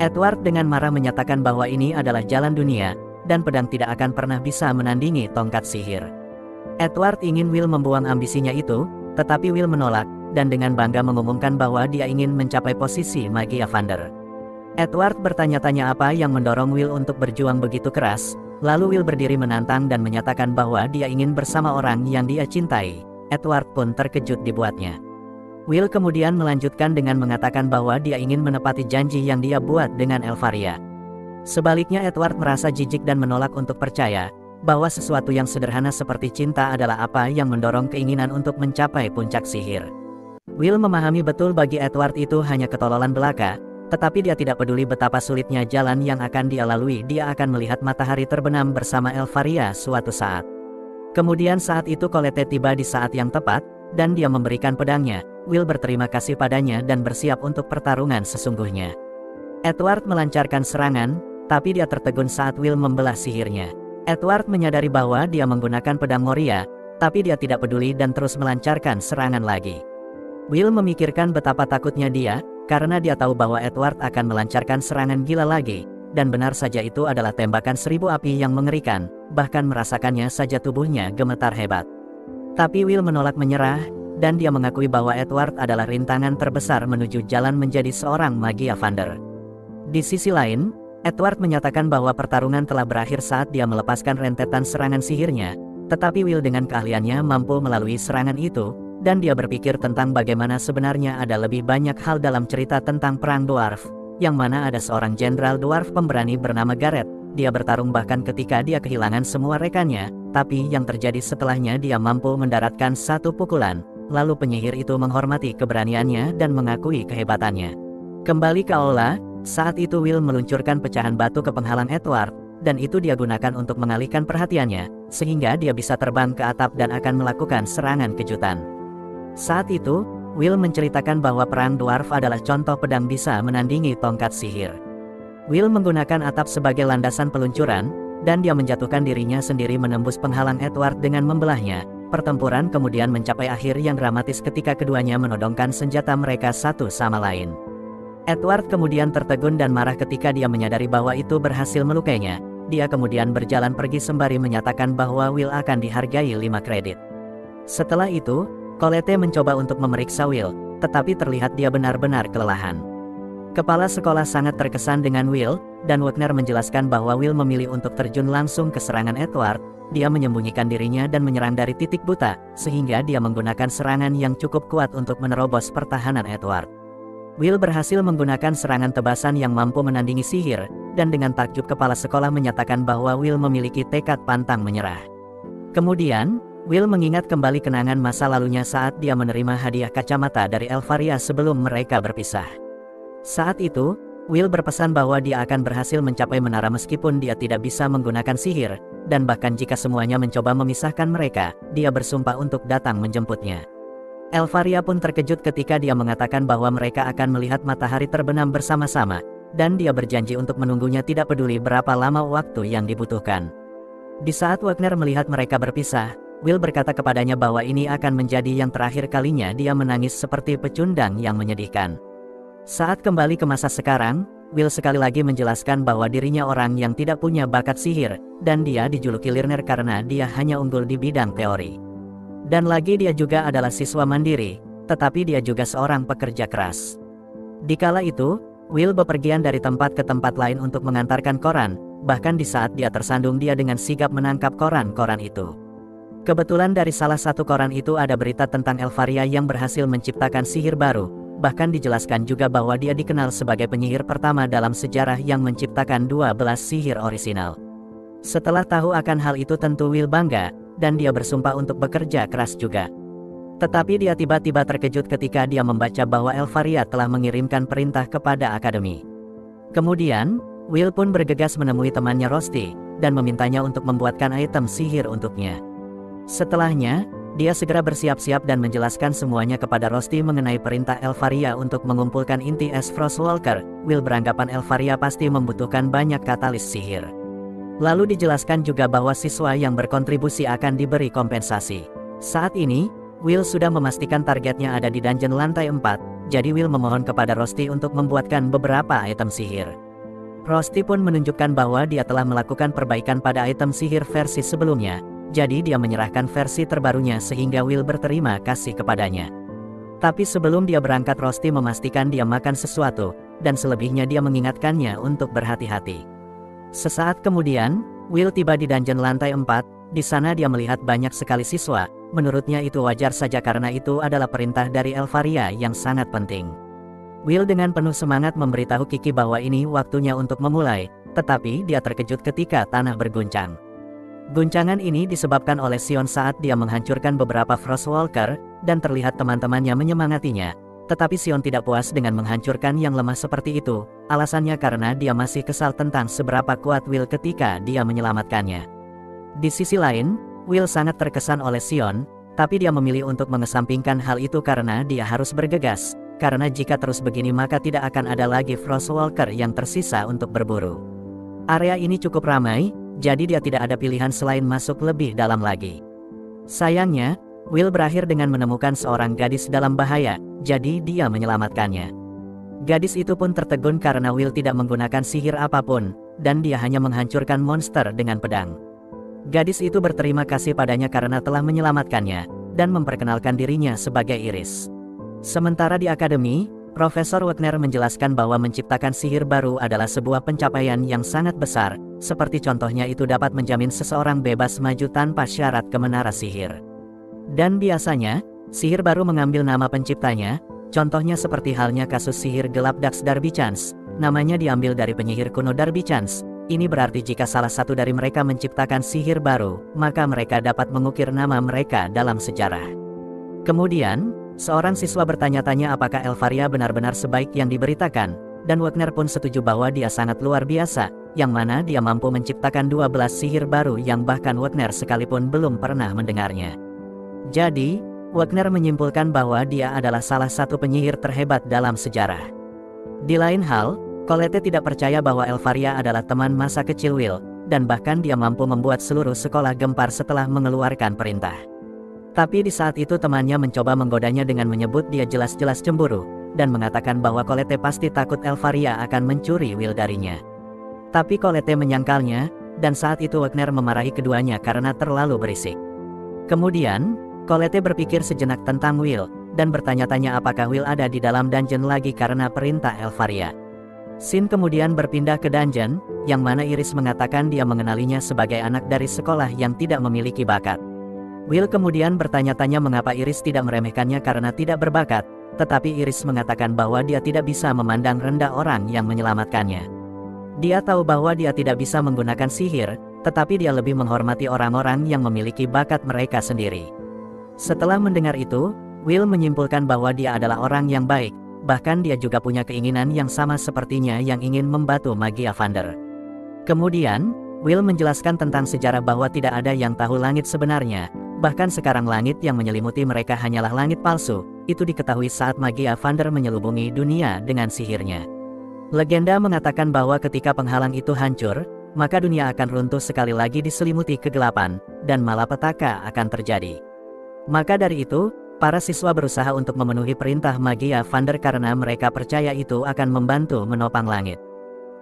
Edward dengan marah menyatakan bahwa ini adalah jalan dunia, dan pedang tidak akan pernah bisa menandingi tongkat sihir. Edward ingin Will membuang ambisinya itu, tetapi Will menolak, dan dengan bangga mengumumkan bahwa dia ingin mencapai posisi Magia Vander. Edward bertanya-tanya apa yang mendorong Will untuk berjuang begitu keras, lalu Will berdiri menantang dan menyatakan bahwa dia ingin bersama orang yang dia cintai. Edward pun terkejut dibuatnya. Will kemudian melanjutkan dengan mengatakan bahwa dia ingin menepati janji yang dia buat dengan Elfaria. Sebaliknya Edward merasa jijik dan menolak untuk percaya bahwa sesuatu yang sederhana seperti cinta adalah apa yang mendorong keinginan untuk mencapai puncak sihir. Will memahami betul bagi Edward itu hanya ketololan belaka, tetapi dia tidak peduli betapa sulitnya jalan yang akan dia lalui. Dia akan melihat matahari terbenam bersama Elfaria suatu saat. Kemudian saat itu Colette tiba di saat yang tepat, dan dia memberikan pedangnya. Will berterima kasih padanya dan bersiap untuk pertarungan sesungguhnya. Edward melancarkan serangan, tapi dia tertegun saat Will membelah sihirnya. Edward menyadari bahwa dia menggunakan pedang Moria, tapi dia tidak peduli dan terus melancarkan serangan lagi. Will memikirkan betapa takutnya dia, karena dia tahu bahwa Edward akan melancarkan serangan gila lagi, dan benar saja itu adalah tembakan 1000 api yang mengerikan, bahkan merasakannya saja tubuhnya gemetar hebat. Tapi Will menolak menyerah, dan dia mengakui bahwa Edward adalah rintangan terbesar menuju jalan menjadi seorang Magia Vander. Di sisi lain, Edward menyatakan bahwa pertarungan telah berakhir saat dia melepaskan rentetan serangan sihirnya, tetapi Will dengan keahliannya mampu melalui serangan itu, dan dia berpikir tentang bagaimana sebenarnya ada lebih banyak hal dalam cerita tentang perang dwarf, yang mana ada seorang jenderal dwarf pemberani bernama Gareth. Dia bertarung bahkan ketika dia kehilangan semua rekannya, tapi yang terjadi setelahnya dia mampu mendaratkan satu pukulan, lalu penyihir itu menghormati keberaniannya dan mengakui kehebatannya. Kembali ke aula, saat itu Will meluncurkan pecahan batu ke penghalang Edward, dan itu dia gunakan untuk mengalihkan perhatiannya, sehingga dia bisa terbang ke atap dan akan melakukan serangan kejutan. Saat itu, Will menceritakan bahwa perang dwarf adalah contoh pedang bisa menandingi tongkat sihir. Will menggunakan atap sebagai landasan peluncuran, dan dia menjatuhkan dirinya sendiri menembus penghalang Edward dengan membelahnya. Pertempuran kemudian mencapai akhir yang dramatis ketika keduanya menodongkan senjata mereka satu sama lain. Edward kemudian tertegun dan marah ketika dia menyadari bahwa itu berhasil melukainya, dia kemudian berjalan pergi sembari menyatakan bahwa Will akan dihargai 5 kredit. Setelah itu, Colette mencoba untuk memeriksa Will, tetapi terlihat dia benar-benar kelelahan. Kepala sekolah sangat terkesan dengan Will, dan Wagner menjelaskan bahwa Will memilih untuk terjun langsung ke serangan Edward. Dia menyembunyikan dirinya dan menyerang dari titik buta, sehingga dia menggunakan serangan yang cukup kuat untuk menerobos pertahanan Edward. Will berhasil menggunakan serangan tebasan yang mampu menandingi sihir, dan dengan takjub kepala sekolah menyatakan bahwa Will memiliki tekad pantang menyerah. Kemudian, Will mengingat kembali kenangan masa lalunya saat dia menerima hadiah kacamata dari Elfaria sebelum mereka berpisah. Saat itu, Will berpesan bahwa dia akan berhasil mencapai menara meskipun dia tidak bisa menggunakan sihir, dan bahkan jika semuanya mencoba memisahkan mereka, dia bersumpah untuk datang menjemputnya. Elfaria pun terkejut ketika dia mengatakan bahwa mereka akan melihat matahari terbenam bersama-sama, dan dia berjanji untuk menunggunya tidak peduli berapa lama waktu yang dibutuhkan. Di saat Wagner melihat mereka berpisah, Will berkata kepadanya bahwa ini akan menjadi yang terakhir kalinya dia menangis seperti pecundang yang menyedihkan. Saat kembali ke masa sekarang, Will sekali lagi menjelaskan bahwa dirinya orang yang tidak punya bakat sihir, dan dia dijuluki learner karena dia hanya unggul di bidang teori. Dan lagi dia juga adalah siswa mandiri, tetapi dia juga seorang pekerja keras. Dikala itu, Will bepergian dari tempat ke tempat lain untuk mengantarkan koran, bahkan di saat dia tersandung dia dengan sigap menangkap koran-koran itu. Kebetulan dari salah satu koran itu ada berita tentang Elfaria yang berhasil menciptakan sihir baru. Bahkan dijelaskan juga bahwa dia dikenal sebagai penyihir pertama dalam sejarah yang menciptakan 12 sihir orisinal. Setelah tahu akan hal itu tentu Will bangga, dan dia bersumpah untuk bekerja keras juga. Tetapi dia tiba-tiba terkejut ketika dia membaca bahwa Elfaria telah mengirimkan perintah kepada akademi. Kemudian, Will pun bergegas menemui temannya Rosti, dan memintanya untuk membuatkan item sihir untuknya. Setelahnya, dia segera bersiap-siap dan menjelaskan semuanya kepada Rosti mengenai perintah Elfaria untuk mengumpulkan inti es Frostwalker. Will beranggapan Elfaria pasti membutuhkan banyak katalis sihir. Lalu dijelaskan juga bahwa siswa yang berkontribusi akan diberi kompensasi. Saat ini, Will sudah memastikan targetnya ada di dungeon lantai 4, jadi Will memohon kepada Rosti untuk membuatkan beberapa item sihir. Rosti pun menunjukkan bahwa dia telah melakukan perbaikan pada item sihir versi sebelumnya. Jadi dia menyerahkan versi terbarunya sehingga Will berterima kasih kepadanya. Tapi sebelum dia berangkat Rosti memastikan dia makan sesuatu, dan selebihnya dia mengingatkannya untuk berhati-hati. Sesaat kemudian, Will tiba di dungeon lantai 4, di sana dia melihat banyak sekali siswa, menurutnya itu wajar saja karena itu adalah perintah dari Elfaria yang sangat penting. Will dengan penuh semangat memberitahu Kiki bahwa ini waktunya untuk memulai, tetapi dia terkejut ketika tanah berguncang. Guncangan ini disebabkan oleh Sion saat dia menghancurkan beberapa Frostwalker, dan terlihat teman-temannya menyemangatinya. Tetapi Sion tidak puas dengan menghancurkan yang lemah seperti itu, alasannya karena dia masih kesal tentang seberapa kuat Will ketika dia menyelamatkannya. Di sisi lain, Will sangat terkesan oleh Sion, tapi dia memilih untuk mengesampingkan hal itu karena dia harus bergegas, karena jika terus begini maka tidak akan ada lagi Frostwalker yang tersisa untuk berburu. Area ini cukup ramai, jadi dia tidak ada pilihan selain masuk lebih dalam lagi. Sayangnya, Will berakhir dengan menemukan seorang gadis dalam bahaya, jadi dia menyelamatkannya. Gadis itu pun tertegun karena Will tidak menggunakan sihir apapun, dan dia hanya menghancurkan monster dengan pedang. Gadis itu berterima kasih padanya karena telah menyelamatkannya, dan memperkenalkan dirinya sebagai Iris. Sementara di akademi, Profesor Wagner menjelaskan bahwa menciptakan sihir baru adalah sebuah pencapaian yang sangat besar, seperti contohnya itu dapat menjamin seseorang bebas maju tanpa syarat ke menara sihir. Dan biasanya, sihir baru mengambil nama penciptanya, contohnya seperti halnya kasus sihir gelap Dax Darbychance, namanya diambil dari penyihir kuno Darbychance. Ini berarti jika salah satu dari mereka menciptakan sihir baru, maka mereka dapat mengukir nama mereka dalam sejarah. Kemudian, seorang siswa bertanya-tanya apakah Elfaria benar-benar sebaik yang diberitakan, dan Wagner pun setuju bahwa dia sangat luar biasa, yang mana dia mampu menciptakan 12 sihir baru yang bahkan Wagner sekalipun belum pernah mendengarnya. Jadi, Wagner menyimpulkan bahwa dia adalah salah satu penyihir terhebat dalam sejarah. Di lain hal, Colette tidak percaya bahwa Elfaria adalah teman masa kecil Will, dan bahkan dia mampu membuat seluruh sekolah gempar setelah mengeluarkan perintah. Tapi di saat itu temannya mencoba menggodanya dengan menyebut dia jelas-jelas cemburu, dan mengatakan bahwa Colette pasti takut Elfaria akan mencuri Will darinya. Tapi Colette menyangkalnya, dan saat itu Wagner memarahi keduanya karena terlalu berisik. Kemudian, Colette berpikir sejenak tentang Will, dan bertanya-tanya apakah Will ada di dalam dungeon lagi karena perintah Elfaria. Scene kemudian berpindah ke dungeon, yang mana Iris mengatakan dia mengenalinya sebagai anak dari sekolah yang tidak memiliki bakat. Will kemudian bertanya-tanya mengapa Iris tidak meremehkannya karena tidak berbakat, tetapi Iris mengatakan bahwa dia tidak bisa memandang rendah orang yang menyelamatkannya. Dia tahu bahwa dia tidak bisa menggunakan sihir, tetapi dia lebih menghormati orang-orang yang memiliki bakat mereka sendiri. Setelah mendengar itu, Will menyimpulkan bahwa dia adalah orang yang baik, bahkan dia juga punya keinginan yang sama sepertinya yang ingin membantu Magia Vander. Kemudian, Will menjelaskan tentang sejarah bahwa tidak ada yang tahu langit sebenarnya, bahkan sekarang langit yang menyelimuti mereka hanyalah langit palsu, itu diketahui saat Magia Vander menyelubungi dunia dengan sihirnya. Legenda mengatakan bahwa ketika penghalang itu hancur, maka dunia akan runtuh sekali lagi diselimuti kegelapan, dan malapetaka akan terjadi. Maka dari itu, para siswa berusaha untuk memenuhi perintah Magia Vander karena mereka percaya itu akan membantu menopang langit.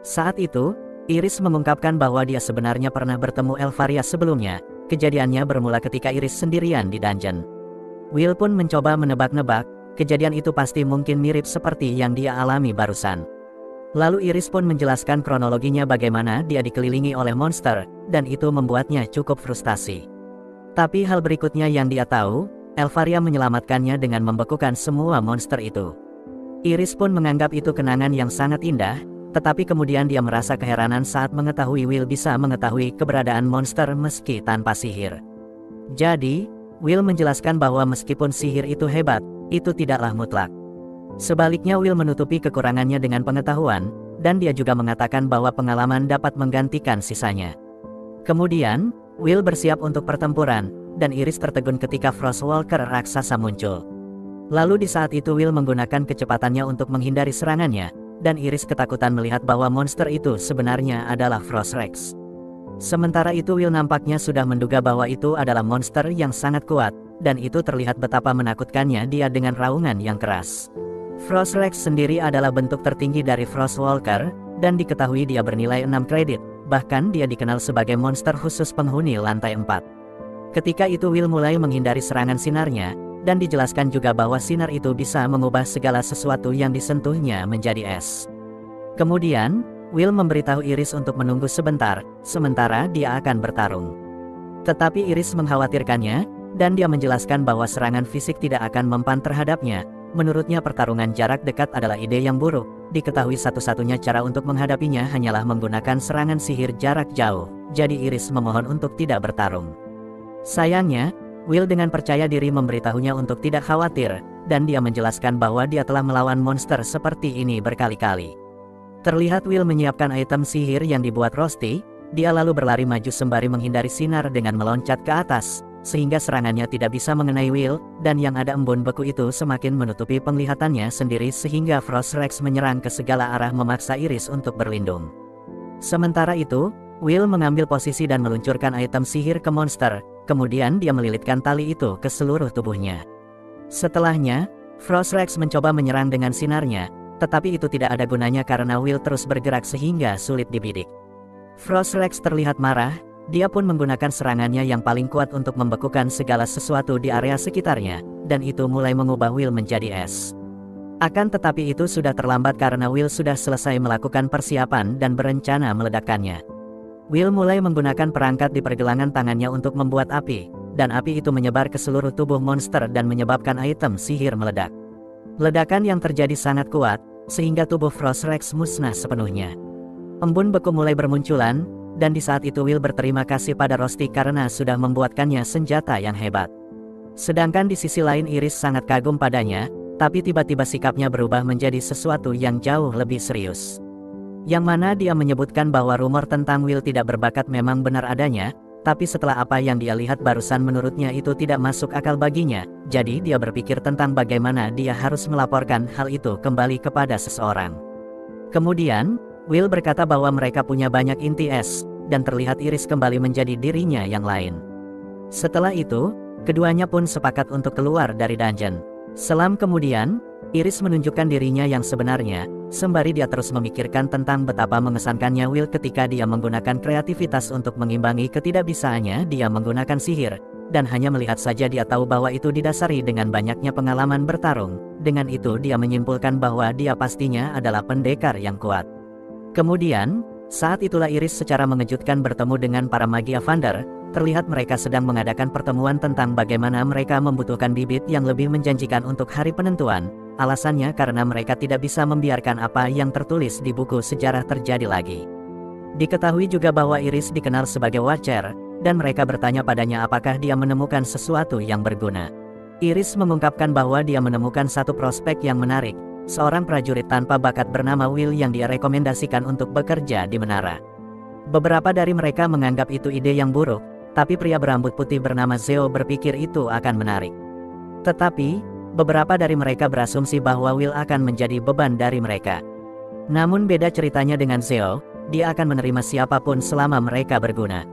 Saat itu, Iris mengungkapkan bahwa dia sebenarnya pernah bertemu Elfaria sebelumnya. Kejadiannya bermula ketika Iris sendirian di dungeon. Will pun mencoba menebak-nebak, kejadian itu pasti mungkin mirip seperti yang dia alami barusan. Lalu Iris pun menjelaskan kronologinya bagaimana dia dikelilingi oleh monster, dan itu membuatnya cukup frustasi. Tapi hal berikutnya yang dia tahu, Elfaria menyelamatkannya dengan membekukan semua monster itu. Iris pun menganggap itu kenangan yang sangat indah, tetapi kemudian dia merasa keheranan saat mengetahui Will bisa mengetahui keberadaan monster meski tanpa sihir. Jadi, Will menjelaskan bahwa meskipun sihir itu hebat, itu tidaklah mutlak. Sebaliknya Will menutupi kekurangannya dengan pengetahuan, dan dia juga mengatakan bahwa pengalaman dapat menggantikan sisanya. Kemudian, Will bersiap untuk pertempuran, dan Iris tertegun ketika Frostwalker raksasa muncul. Lalu di saat itu Will menggunakan kecepatannya untuk menghindari serangannya, dan Iris ketakutan melihat bahwa monster itu sebenarnya adalah Frostrex. Sementara itu Will nampaknya sudah menduga bahwa itu adalah monster yang sangat kuat, dan itu terlihat betapa menakutkannya dia dengan raungan yang keras. Frostrex sendiri adalah bentuk tertinggi dari Frostwalker, dan diketahui dia bernilai 6 kredit, bahkan dia dikenal sebagai monster khusus penghuni lantai 4. Ketika itu Will mulai menghindari serangan sinarnya, dan dijelaskan juga bahwa sinar itu bisa mengubah segala sesuatu yang disentuhnya menjadi es. Kemudian, Will memberitahu Iris untuk menunggu sebentar, sementara dia akan bertarung. Tetapi Iris mengkhawatirkannya, dan dia menjelaskan bahwa serangan fisik tidak akan mempan terhadapnya. Menurutnya pertarungan jarak dekat adalah ide yang buruk, diketahui satu-satunya cara untuk menghadapinya hanyalah menggunakan serangan sihir jarak jauh, jadi Iris memohon untuk tidak bertarung. Sayangnya, Will dengan percaya diri memberitahunya untuk tidak khawatir, dan dia menjelaskan bahwa dia telah melawan monster seperti ini berkali-kali. Terlihat Will menyiapkan item sihir yang dibuat Rosti, dia lalu berlari maju sembari menghindari sinar dengan meloncat ke atas, sehingga serangannya tidak bisa mengenai Will, dan yang ada embun beku itu semakin menutupi penglihatannya sendiri sehingga Frostrex menyerang ke segala arah memaksa Iris untuk berlindung. Sementara itu, Will mengambil posisi dan meluncurkan item sihir ke monster, kemudian dia melilitkan tali itu ke seluruh tubuhnya. Setelahnya, Frostrex mencoba menyerang dengan sinarnya, tetapi itu tidak ada gunanya karena Will terus bergerak sehingga sulit dibidik. Frostrex terlihat marah. Dia pun menggunakan serangannya yang paling kuat untuk membekukan segala sesuatu di area sekitarnya, dan itu mulai mengubah Will menjadi es. Akan tetapi itu sudah terlambat karena Will sudah selesai melakukan persiapan dan berencana meledakkannya. Will mulai menggunakan perangkat di pergelangan tangannya untuk membuat api, dan api itu menyebar ke seluruh tubuh monster dan menyebabkan item sihir meledak. Ledakan yang terjadi sangat kuat, sehingga tubuh Frostrex musnah sepenuhnya. Embun beku mulai bermunculan, dan di saat itu Will berterima kasih pada Rosti karena sudah membuatkannya senjata yang hebat. Sedangkan di sisi lain Iris sangat kagum padanya, tapi tiba-tiba sikapnya berubah menjadi sesuatu yang jauh lebih serius. Yang mana dia menyebutkan bahwa rumor tentang Will tidak berbakat memang benar adanya, tapi setelah apa yang dia lihat barusan menurutnya itu tidak masuk akal baginya, jadi dia berpikir tentang bagaimana dia harus melaporkan hal itu kembali kepada seseorang. Kemudian, Will berkata bahwa mereka punya banyak inti es, dan terlihat Iris kembali menjadi dirinya yang lain. Setelah itu, keduanya pun sepakat untuk keluar dari dungeon. Selam kemudian, Iris menunjukkan dirinya yang sebenarnya, sembari dia terus memikirkan tentang betapa mengesankannya Will ketika dia menggunakan kreativitas untuk mengimbangi ketidakbisaannya dia menggunakan sihir, dan hanya melihat saja dia tahu bahwa itu didasari dengan banyaknya pengalaman bertarung. Dengan itu dia menyimpulkan bahwa dia pastinya adalah pendekar yang kuat. Kemudian, saat itulah Iris secara mengejutkan bertemu dengan para Magia Vander. Terlihat mereka sedang mengadakan pertemuan tentang bagaimana mereka membutuhkan bibit yang lebih menjanjikan untuk hari penentuan. Alasannya karena mereka tidak bisa membiarkan apa yang tertulis di buku sejarah terjadi lagi. Diketahui juga bahwa Iris dikenal sebagai Watcher, dan mereka bertanya padanya apakah dia menemukan sesuatu yang berguna. Iris mengungkapkan bahwa dia menemukan satu prospek yang menarik, seorang prajurit tanpa bakat bernama Will yang dia rekomendasikan untuk bekerja di menara. Beberapa dari mereka menganggap itu ide yang buruk, tapi pria berambut putih bernama Zeo berpikir itu akan menarik. Tetapi, beberapa dari mereka berasumsi bahwa Will akan menjadi beban dari mereka. Namun beda ceritanya dengan Zeo, dia akan menerima siapapun selama mereka berguna.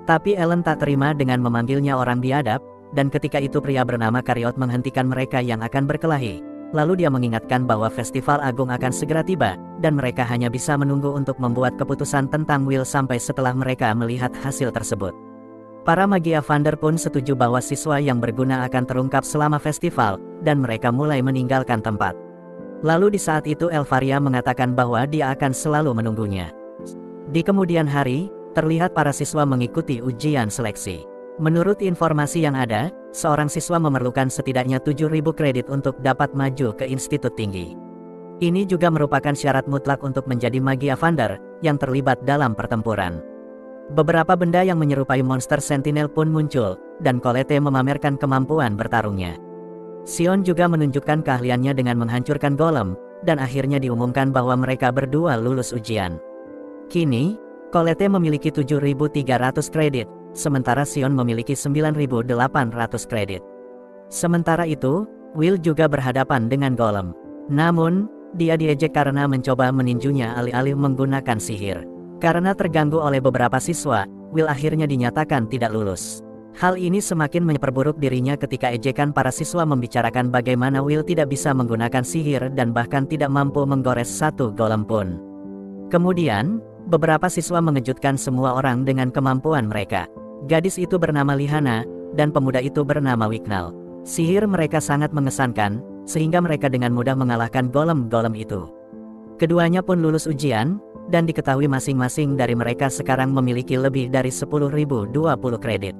Tapi Ellen tak terima dengan memanggilnya orang biadab, dan ketika itu pria bernama Karyot menghentikan mereka yang akan berkelahi. Lalu dia mengingatkan bahwa festival agung akan segera tiba, dan mereka hanya bisa menunggu untuk membuat keputusan tentang Will sampai setelah mereka melihat hasil tersebut. Para Magia Vander pun setuju bahwa siswa yang berguna akan terungkap selama festival, dan mereka mulai meninggalkan tempat. Lalu di saat itu Elvaria mengatakan bahwa dia akan selalu menunggunya. Di kemudian hari, terlihat para siswa mengikuti ujian seleksi. Menurut informasi yang ada, seorang siswa memerlukan setidaknya 7.000 kredit untuk dapat maju ke institut tinggi. Ini juga merupakan syarat mutlak untuk menjadi Magia Vander yang terlibat dalam pertempuran. Beberapa benda yang menyerupai monster sentinel pun muncul, dan Colette memamerkan kemampuan bertarungnya. Sion juga menunjukkan keahliannya dengan menghancurkan golem, dan akhirnya diumumkan bahwa mereka berdua lulus ujian. Kini, Colette memiliki 7.300 kredit, sementara Sion memiliki 9.800 kredit. Sementara itu, Will juga berhadapan dengan golem. Namun, dia diejek karena mencoba meninjunya alih-alih menggunakan sihir. Karena terganggu oleh beberapa siswa, Will akhirnya dinyatakan tidak lulus. Hal ini semakin memperburuk dirinya ketika ejekan para siswa membicarakan bagaimana Will tidak bisa menggunakan sihir dan bahkan tidak mampu menggores satu golem pun. Kemudian, beberapa siswa mengejutkan semua orang dengan kemampuan mereka. Gadis itu bernama Lihana, dan pemuda itu bernama Wignal. Sihir mereka sangat mengesankan, sehingga mereka dengan mudah mengalahkan golem-golem itu. Keduanya pun lulus ujian, dan diketahui masing-masing dari mereka sekarang memiliki lebih dari 10.020 kredit.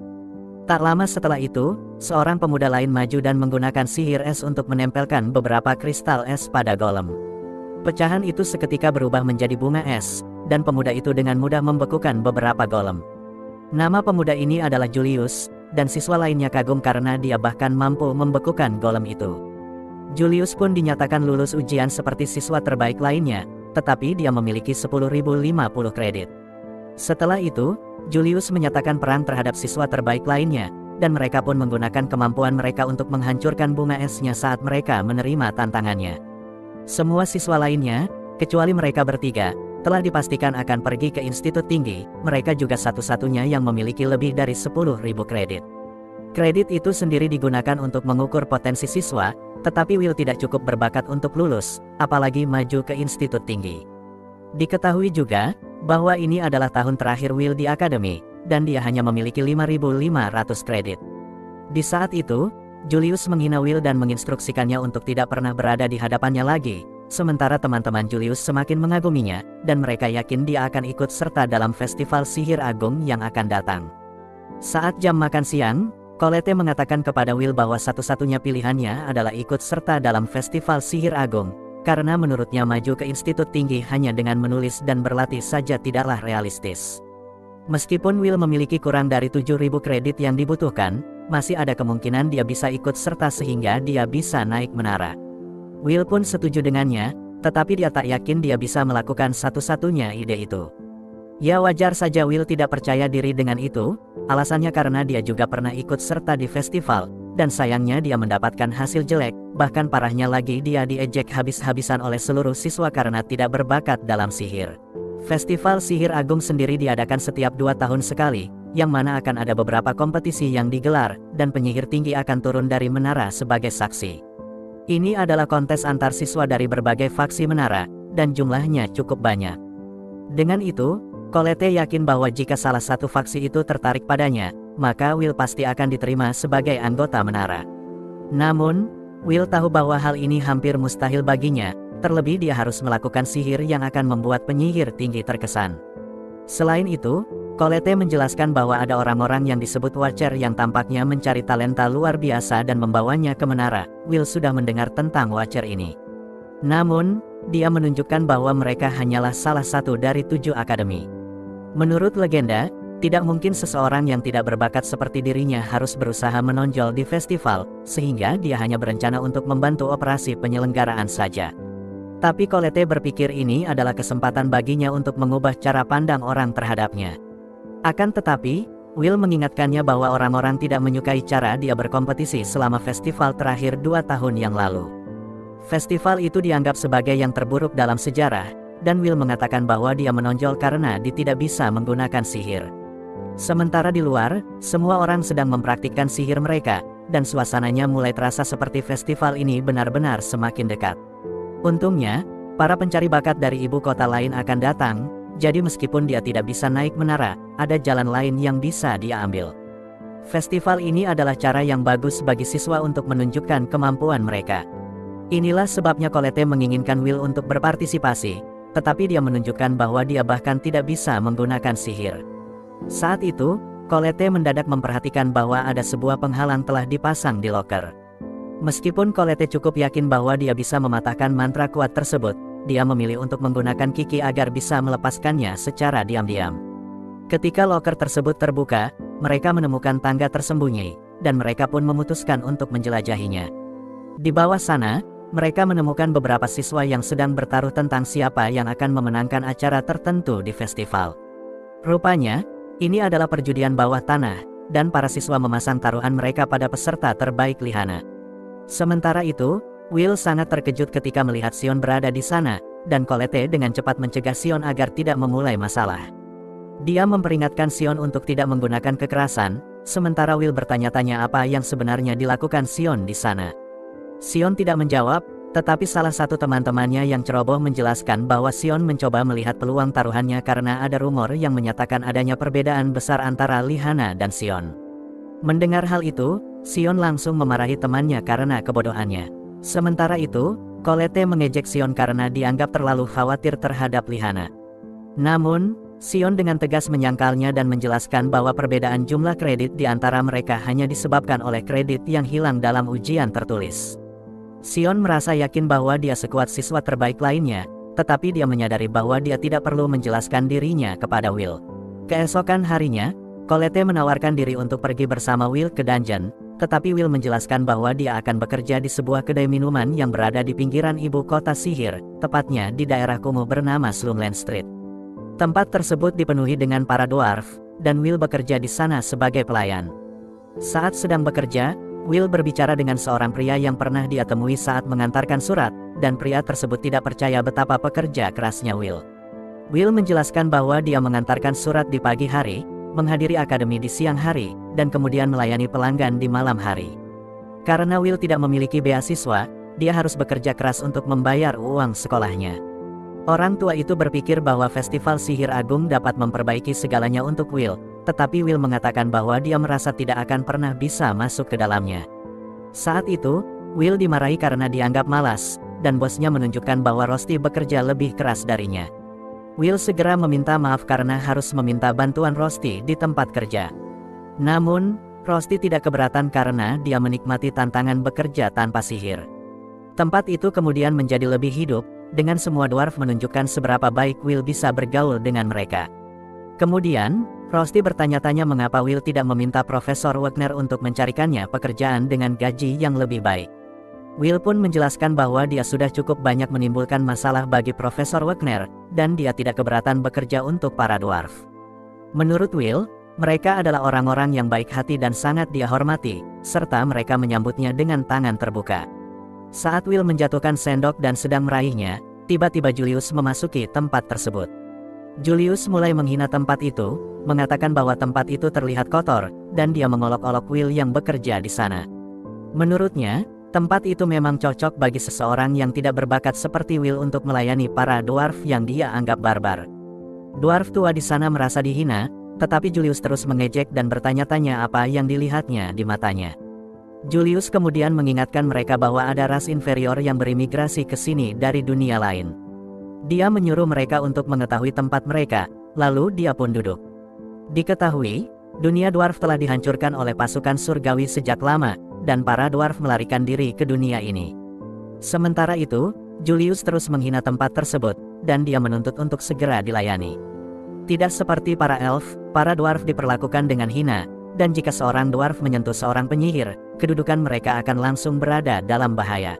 Tak lama setelah itu, seorang pemuda lain maju dan menggunakan sihir es untuk menempelkan beberapa kristal es pada golem. Pecahan itu seketika berubah menjadi bunga es, dan pemuda itu dengan mudah membekukan beberapa golem. Nama pemuda ini adalah Julius, dan siswa lainnya kagum karena dia bahkan mampu membekukan golem itu. Julius pun dinyatakan lulus ujian seperti siswa terbaik lainnya, tetapi dia memiliki 10.050 kredit. Setelah itu, Julius menyatakan perang terhadap siswa terbaik lainnya, dan mereka pun menggunakan kemampuan mereka untuk menghancurkan bunga esnya saat mereka menerima tantangannya. Semua siswa lainnya, kecuali mereka bertiga, telah dipastikan akan pergi ke institut tinggi. Mereka juga satu-satunya yang memiliki lebih dari 10.000 kredit. Kredit itu sendiri digunakan untuk mengukur potensi siswa, tetapi Will tidak cukup berbakat untuk lulus, apalagi maju ke institut tinggi. Diketahui juga, bahwa ini adalah tahun terakhir Will di akademi, dan dia hanya memiliki 5.500 kredit. Di saat itu, Julius menghina Will dan menginstruksikannya untuk tidak pernah berada di hadapannya lagi, sementara teman-teman Julius semakin mengaguminya, dan mereka yakin dia akan ikut serta dalam festival sihir agung yang akan datang. Saat jam makan siang, Colette mengatakan kepada Will bahwa satu-satunya pilihannya adalah ikut serta dalam festival sihir agung, karena menurutnya maju ke institut tinggi hanya dengan menulis dan berlatih saja tidaklah realistis. Meskipun Will memiliki kurang dari 7.000 kredit yang dibutuhkan, masih ada kemungkinan dia bisa ikut serta sehingga dia bisa naik menara. Will pun setuju dengannya, tetapi dia tak yakin dia bisa melakukan satu-satunya ide itu. Ya wajar saja Will tidak percaya diri dengan itu, alasannya karena dia juga pernah ikut serta di festival, dan sayangnya dia mendapatkan hasil jelek, bahkan parahnya lagi dia diejek habis-habisan oleh seluruh siswa karena tidak berbakat dalam sihir. Festival Sihir Agung sendiri diadakan setiap 2 tahun sekali, yang mana akan ada beberapa kompetisi yang digelar, dan penyihir tinggi akan turun dari menara sebagai saksi. Ini adalah kontes antar siswa dari berbagai faksi menara, dan jumlahnya cukup banyak. Dengan itu, Colette yakin bahwa jika salah satu faksi itu tertarik padanya, maka Will pasti akan diterima sebagai anggota menara. Namun, Will tahu bahwa hal ini hampir mustahil baginya, terlebih dia harus melakukan sihir yang akan membuat penyihir tinggi terkesan. Selain itu, Colette menjelaskan bahwa ada orang-orang yang disebut Watcher yang tampaknya mencari talenta luar biasa dan membawanya ke menara. Will sudah mendengar tentang Watcher ini. Namun, dia menunjukkan bahwa mereka hanyalah salah satu dari 7 akademi. Menurut legenda, tidak mungkin seseorang yang tidak berbakat seperti dirinya harus berusaha menonjol di festival, sehingga dia hanya berencana untuk membantu operasi penyelenggaraan saja. Tapi Colette berpikir ini adalah kesempatan baginya untuk mengubah cara pandang orang terhadapnya. Akan tetapi, Will mengingatkannya bahwa orang-orang tidak menyukai cara dia berkompetisi selama festival terakhir 2 tahun yang lalu. Festival itu dianggap sebagai yang terburuk dalam sejarah, dan Will mengatakan bahwa dia menonjol karena dia tidak bisa menggunakan sihir. Sementara di luar, semua orang sedang mempraktikkan sihir mereka, dan suasananya mulai terasa seperti festival ini benar-benar semakin dekat. Untungnya, para pencari bakat dari ibu kota lain akan datang, jadi meskipun dia tidak bisa naik menara, ada jalan lain yang bisa dia ambil. Festival ini adalah cara yang bagus bagi siswa untuk menunjukkan kemampuan mereka. Inilah sebabnya Colette menginginkan Will untuk berpartisipasi, tetapi dia menunjukkan bahwa dia bahkan tidak bisa menggunakan sihir. Saat itu, Colette mendadak memperhatikan bahwa ada sebuah penghalang telah dipasang di loker. Meskipun Colette cukup yakin bahwa dia bisa mematahkan mantra kuat tersebut, dia memilih untuk menggunakan Kiki agar bisa melepaskannya secara diam-diam. Ketika loker tersebut terbuka, mereka menemukan tangga tersembunyi, dan mereka pun memutuskan untuk menjelajahinya. Di bawah sana, mereka menemukan beberapa siswa yang sedang bertaruh tentang siapa yang akan memenangkan acara tertentu di festival. Rupanya, ini adalah perjudian bawah tanah, dan para siswa memasang taruhan mereka pada peserta terbaik Lihana. Sementara itu, Will sangat terkejut ketika melihat Sion berada di sana, dan Colette dengan cepat mencegah Sion agar tidak memulai masalah. Dia memperingatkan Sion untuk tidak menggunakan kekerasan, sementara Will bertanya-tanya apa yang sebenarnya dilakukan Sion di sana. Sion tidak menjawab, tetapi salah satu teman-temannya yang ceroboh menjelaskan bahwa Sion mencoba melihat peluang taruhannya karena ada rumor yang menyatakan adanya perbedaan besar antara Lihana dan Sion. Mendengar hal itu, Sion langsung memarahi temannya karena kebodohannya. Sementara itu, Colette mengejek Sion karena dianggap terlalu khawatir terhadap Lihana. Namun, Sion dengan tegas menyangkalnya dan menjelaskan bahwa perbedaan jumlah kredit di antara mereka hanya disebabkan oleh kredit yang hilang dalam ujian tertulis. Sion merasa yakin bahwa dia sekuat siswa terbaik lainnya, tetapi dia menyadari bahwa dia tidak perlu menjelaskan dirinya kepada Will. Keesokan harinya, Colette menawarkan diri untuk pergi bersama Will ke dungeon, tetapi Will menjelaskan bahwa dia akan bekerja di sebuah kedai minuman yang berada di pinggiran ibu kota sihir, tepatnya di daerah kumuh bernama Slumland Street. Tempat tersebut dipenuhi dengan para dwarf, dan Will bekerja di sana sebagai pelayan. Saat sedang bekerja, Will berbicara dengan seorang pria yang pernah dia temui saat mengantarkan surat, dan pria tersebut tidak percaya betapa pekerja kerasnya Will. Will menjelaskan bahwa dia mengantarkan surat di pagi hari, menghadiri akademi di siang hari, dan kemudian melayani pelanggan di malam hari. Karena Will tidak memiliki beasiswa, dia harus bekerja keras untuk membayar uang sekolahnya. Orang tua itu berpikir bahwa festival sihir agung dapat memperbaiki segalanya untuk Will, tetapi Will mengatakan bahwa dia merasa tidak akan pernah bisa masuk ke dalamnya. Saat itu, Will dimarahi karena dianggap malas, dan bosnya menunjukkan bahwa Rosti bekerja lebih keras darinya. Will segera meminta maaf karena harus meminta bantuan Rosti di tempat kerja. Namun, Rosti tidak keberatan karena dia menikmati tantangan bekerja tanpa sihir. Tempat itu kemudian menjadi lebih hidup, dengan semua dwarf menunjukkan seberapa baik Will bisa bergaul dengan mereka. Kemudian, Rosti bertanya-tanya mengapa Will tidak meminta Profesor Wagner untuk mencarikannya pekerjaan dengan gaji yang lebih baik. Will pun menjelaskan bahwa dia sudah cukup banyak menimbulkan masalah bagi Profesor Wagner, dan dia tidak keberatan bekerja untuk para dwarf. Menurut Will, mereka adalah orang-orang yang baik hati dan sangat dia hormati, serta mereka menyambutnya dengan tangan terbuka. Saat Will menjatuhkan sendok dan sedang meraihnya, tiba-tiba Julius memasuki tempat tersebut. Julius mulai menghina tempat itu, mengatakan bahwa tempat itu terlihat kotor, dan dia mengolok-olok Will yang bekerja di sana. Menurutnya, Tempat itu memang cocok bagi seseorang yang tidak berbakat seperti Will untuk melayani para dwarf yang dia anggap barbar. Dwarf tua di sana merasa dihina, tetapi Julius terus mengejek dan bertanya-tanya apa yang dilihatnya di matanya. Julius kemudian mengingatkan mereka bahwa ada ras inferior yang berimigrasi ke sini dari dunia lain. Dia menyuruh mereka untuk mengetahui tempat mereka, lalu dia pun duduk. Diketahui, dunia dwarf telah dihancurkan oleh pasukan surgawi sejak lama, dan para dwarf melarikan diri ke dunia ini. Sementara itu, Julius terus menghina tempat tersebut, dan dia menuntut untuk segera dilayani. Tidak seperti para elf, para dwarf diperlakukan dengan hina, dan jika seorang dwarf menyentuh seorang penyihir, kedudukan mereka akan langsung berada dalam bahaya.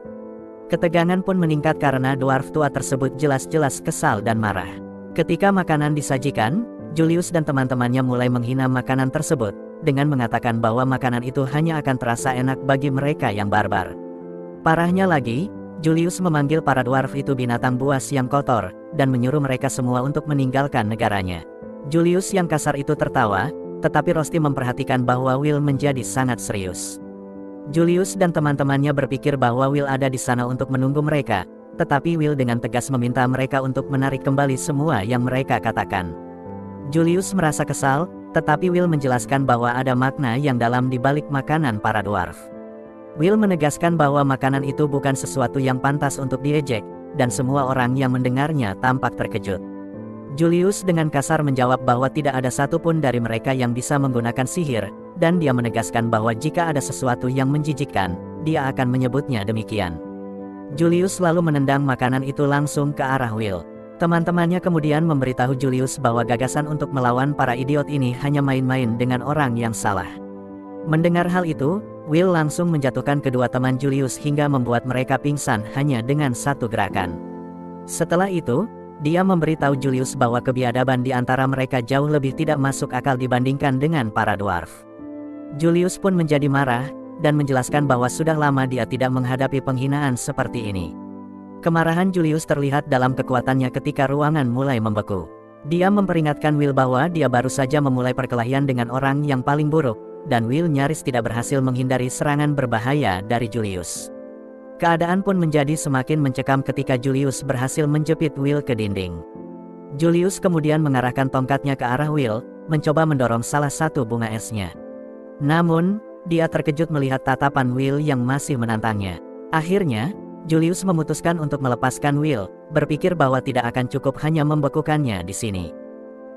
Ketegangan pun meningkat karena dwarf tua tersebut jelas-jelas kesal dan marah. Ketika makanan disajikan, Julius dan teman-temannya mulai menghina makanan tersebut, dengan mengatakan bahwa makanan itu hanya akan terasa enak bagi mereka yang barbar. Parahnya lagi, Julius memanggil para dwarf itu binatang buas yang kotor, dan menyuruh mereka semua untuk meninggalkan negaranya. Julius yang kasar itu tertawa, tetapi Rosti memperhatikan bahwa Will menjadi sangat serius. Julius dan teman-temannya berpikir bahwa Will ada di sana untuk menunggu mereka, tetapi Will dengan tegas meminta mereka untuk menarik kembali semua yang mereka katakan. Julius merasa kesal, tetapi Will menjelaskan bahwa ada makna yang dalam di balik makanan para dwarf. Will menegaskan bahwa makanan itu bukan sesuatu yang pantas untuk diejek, dan semua orang yang mendengarnya tampak terkejut. Julius dengan kasar menjawab bahwa tidak ada satupun dari mereka yang bisa menggunakan sihir, dan dia menegaskan bahwa jika ada sesuatu yang menjijikkan, dia akan menyebutnya demikian. Julius lalu menendang makanan itu langsung ke arah Will. Teman-temannya kemudian memberitahu Julius bahwa gagasan untuk melawan para idiot ini hanya main-main dengan orang yang salah. Mendengar hal itu, Will langsung menjatuhkan kedua teman Julius hingga membuat mereka pingsan hanya dengan satu gerakan. Setelah itu, dia memberitahu Julius bahwa kebiadaban di antara mereka jauh lebih tidak masuk akal dibandingkan dengan para dwarf. Julius pun menjadi marah, dan menjelaskan bahwa sudah lama dia tidak menghadapi penghinaan seperti ini. Kemarahan Julius terlihat dalam kekuatannya ketika ruangan mulai membeku. Dia memperingatkan Will bahwa dia baru saja memulai perkelahian dengan orang yang paling buruk, dan Will nyaris tidak berhasil menghindari serangan berbahaya dari Julius. Keadaan pun menjadi semakin mencekam ketika Julius berhasil menjepit Will ke dinding. Julius kemudian mengarahkan tongkatnya ke arah Will, mencoba mendorong salah satu bunga esnya. Namun, dia terkejut melihat tatapan Will yang masih menantangnya. Akhirnya, Julius memutuskan untuk melepaskan Will, berpikir bahwa tidak akan cukup hanya membekukannya di sini.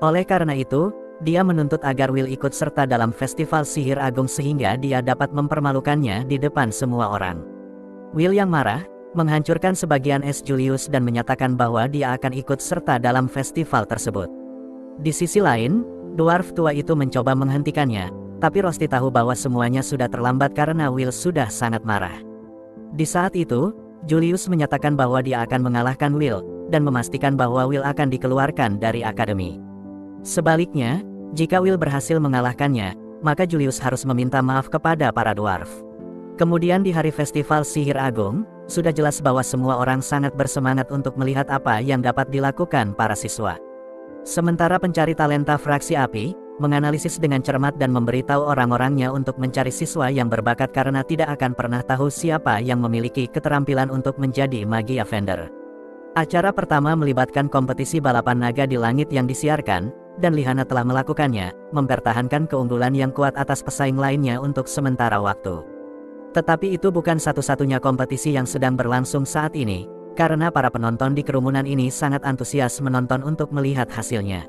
Oleh karena itu, dia menuntut agar Will ikut serta dalam festival sihir agung sehingga dia dapat mempermalukannya di depan semua orang. Will yang marah, menghancurkan sebagian es Julius dan menyatakan bahwa dia akan ikut serta dalam festival tersebut. Di sisi lain, dwarf tua itu mencoba menghentikannya, tapi Rosti tahu bahwa semuanya sudah terlambat karena Will sudah sangat marah. Di saat itu, Julius menyatakan bahwa dia akan mengalahkan Will, dan memastikan bahwa Will akan dikeluarkan dari akademi. Sebaliknya, jika Will berhasil mengalahkannya, maka Julius harus meminta maaf kepada para dwarf. Kemudian di hari festival sihir agung, sudah jelas bahwa semua orang sangat bersemangat untuk melihat apa yang dapat dilakukan para siswa. Sementara pencari talenta fraksi api, menganalisis dengan cermat dan memberitahu orang-orangnya untuk mencari siswa yang berbakat karena tidak akan pernah tahu siapa yang memiliki keterampilan untuk menjadi Magia Vendor. Acara pertama melibatkan kompetisi balapan naga di langit yang disiarkan, dan Lihana telah melakukannya, mempertahankan keunggulan yang kuat atas pesaing lainnya untuk sementara waktu. Tetapi itu bukan satu-satunya kompetisi yang sedang berlangsung saat ini, karena para penonton di kerumunan ini sangat antusias menonton untuk melihat hasilnya.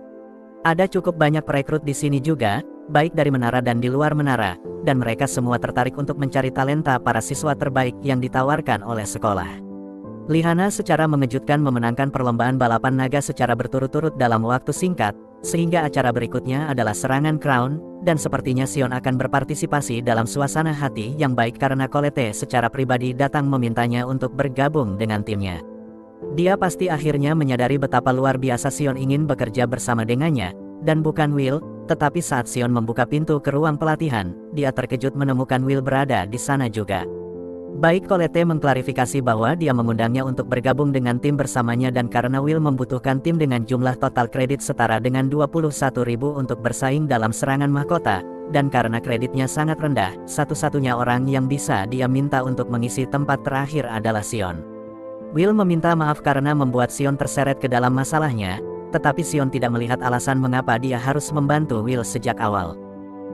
Ada cukup banyak perekrut di sini juga, baik dari menara dan di luar menara, dan mereka semua tertarik untuk mencari talenta para siswa terbaik yang ditawarkan oleh sekolah. Lihana secara mengejutkan memenangkan perlombaan balapan naga secara berturut-turut dalam waktu singkat, sehingga acara berikutnya adalah serangan crown, dan sepertinya Sion akan berpartisipasi dalam suasana hati yang baik karena Colette secara pribadi datang memintanya untuk bergabung dengan timnya. Dia pasti akhirnya menyadari betapa luar biasa Sion ingin bekerja bersama dengannya, dan bukan Will, tetapi saat Sion membuka pintu ke ruang pelatihan, dia terkejut menemukan Will berada di sana juga. Baik Colette mengklarifikasi bahwa dia mengundangnya untuk bergabung dengan tim bersamanya dan karena Will membutuhkan tim dengan jumlah total kredit setara dengan 21.000 untuk bersaing dalam serangan mahkota, dan karena kreditnya sangat rendah, satu-satunya orang yang bisa dia minta untuk mengisi tempat terakhir adalah Sion. Will meminta maaf karena membuat Sion terseret ke dalam masalahnya, tetapi Sion tidak melihat alasan mengapa dia harus membantu Will sejak awal.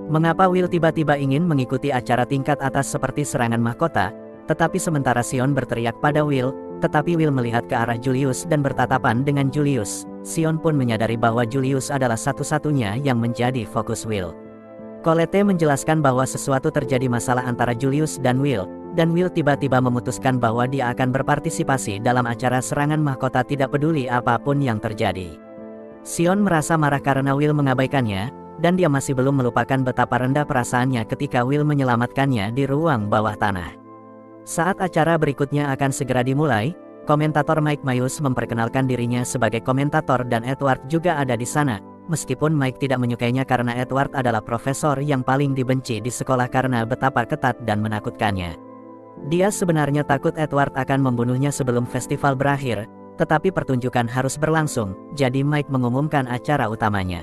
Mengapa Will tiba-tiba ingin mengikuti acara tingkat atas seperti serangan mahkota, tetapi sementara Sion berteriak pada Will, tetapi Will melihat ke arah Julius dan bertatapan dengan Julius. Sion pun menyadari bahwa Julius adalah satu-satunya yang menjadi fokus Will. Colette menjelaskan bahwa sesuatu terjadi masalah antara Julius dan Will tiba-tiba memutuskan bahwa dia akan berpartisipasi dalam acara serangan mahkota tidak peduli apapun yang terjadi. Sion merasa marah karena Will mengabaikannya, dan dia masih belum melupakan betapa rendah perasaannya ketika Will menyelamatkannya di ruang bawah tanah. Saat acara berikutnya akan segera dimulai, komentator Mike Myers memperkenalkan dirinya sebagai komentator dan Edward juga ada di sana, meskipun Mike tidak menyukainya karena Edward adalah profesor yang paling dibenci di sekolah karena betapa ketat dan menakutkannya. Dia sebenarnya takut Edward akan membunuhnya sebelum festival berakhir, tetapi pertunjukan harus berlangsung, jadi Mike mengumumkan acara utamanya.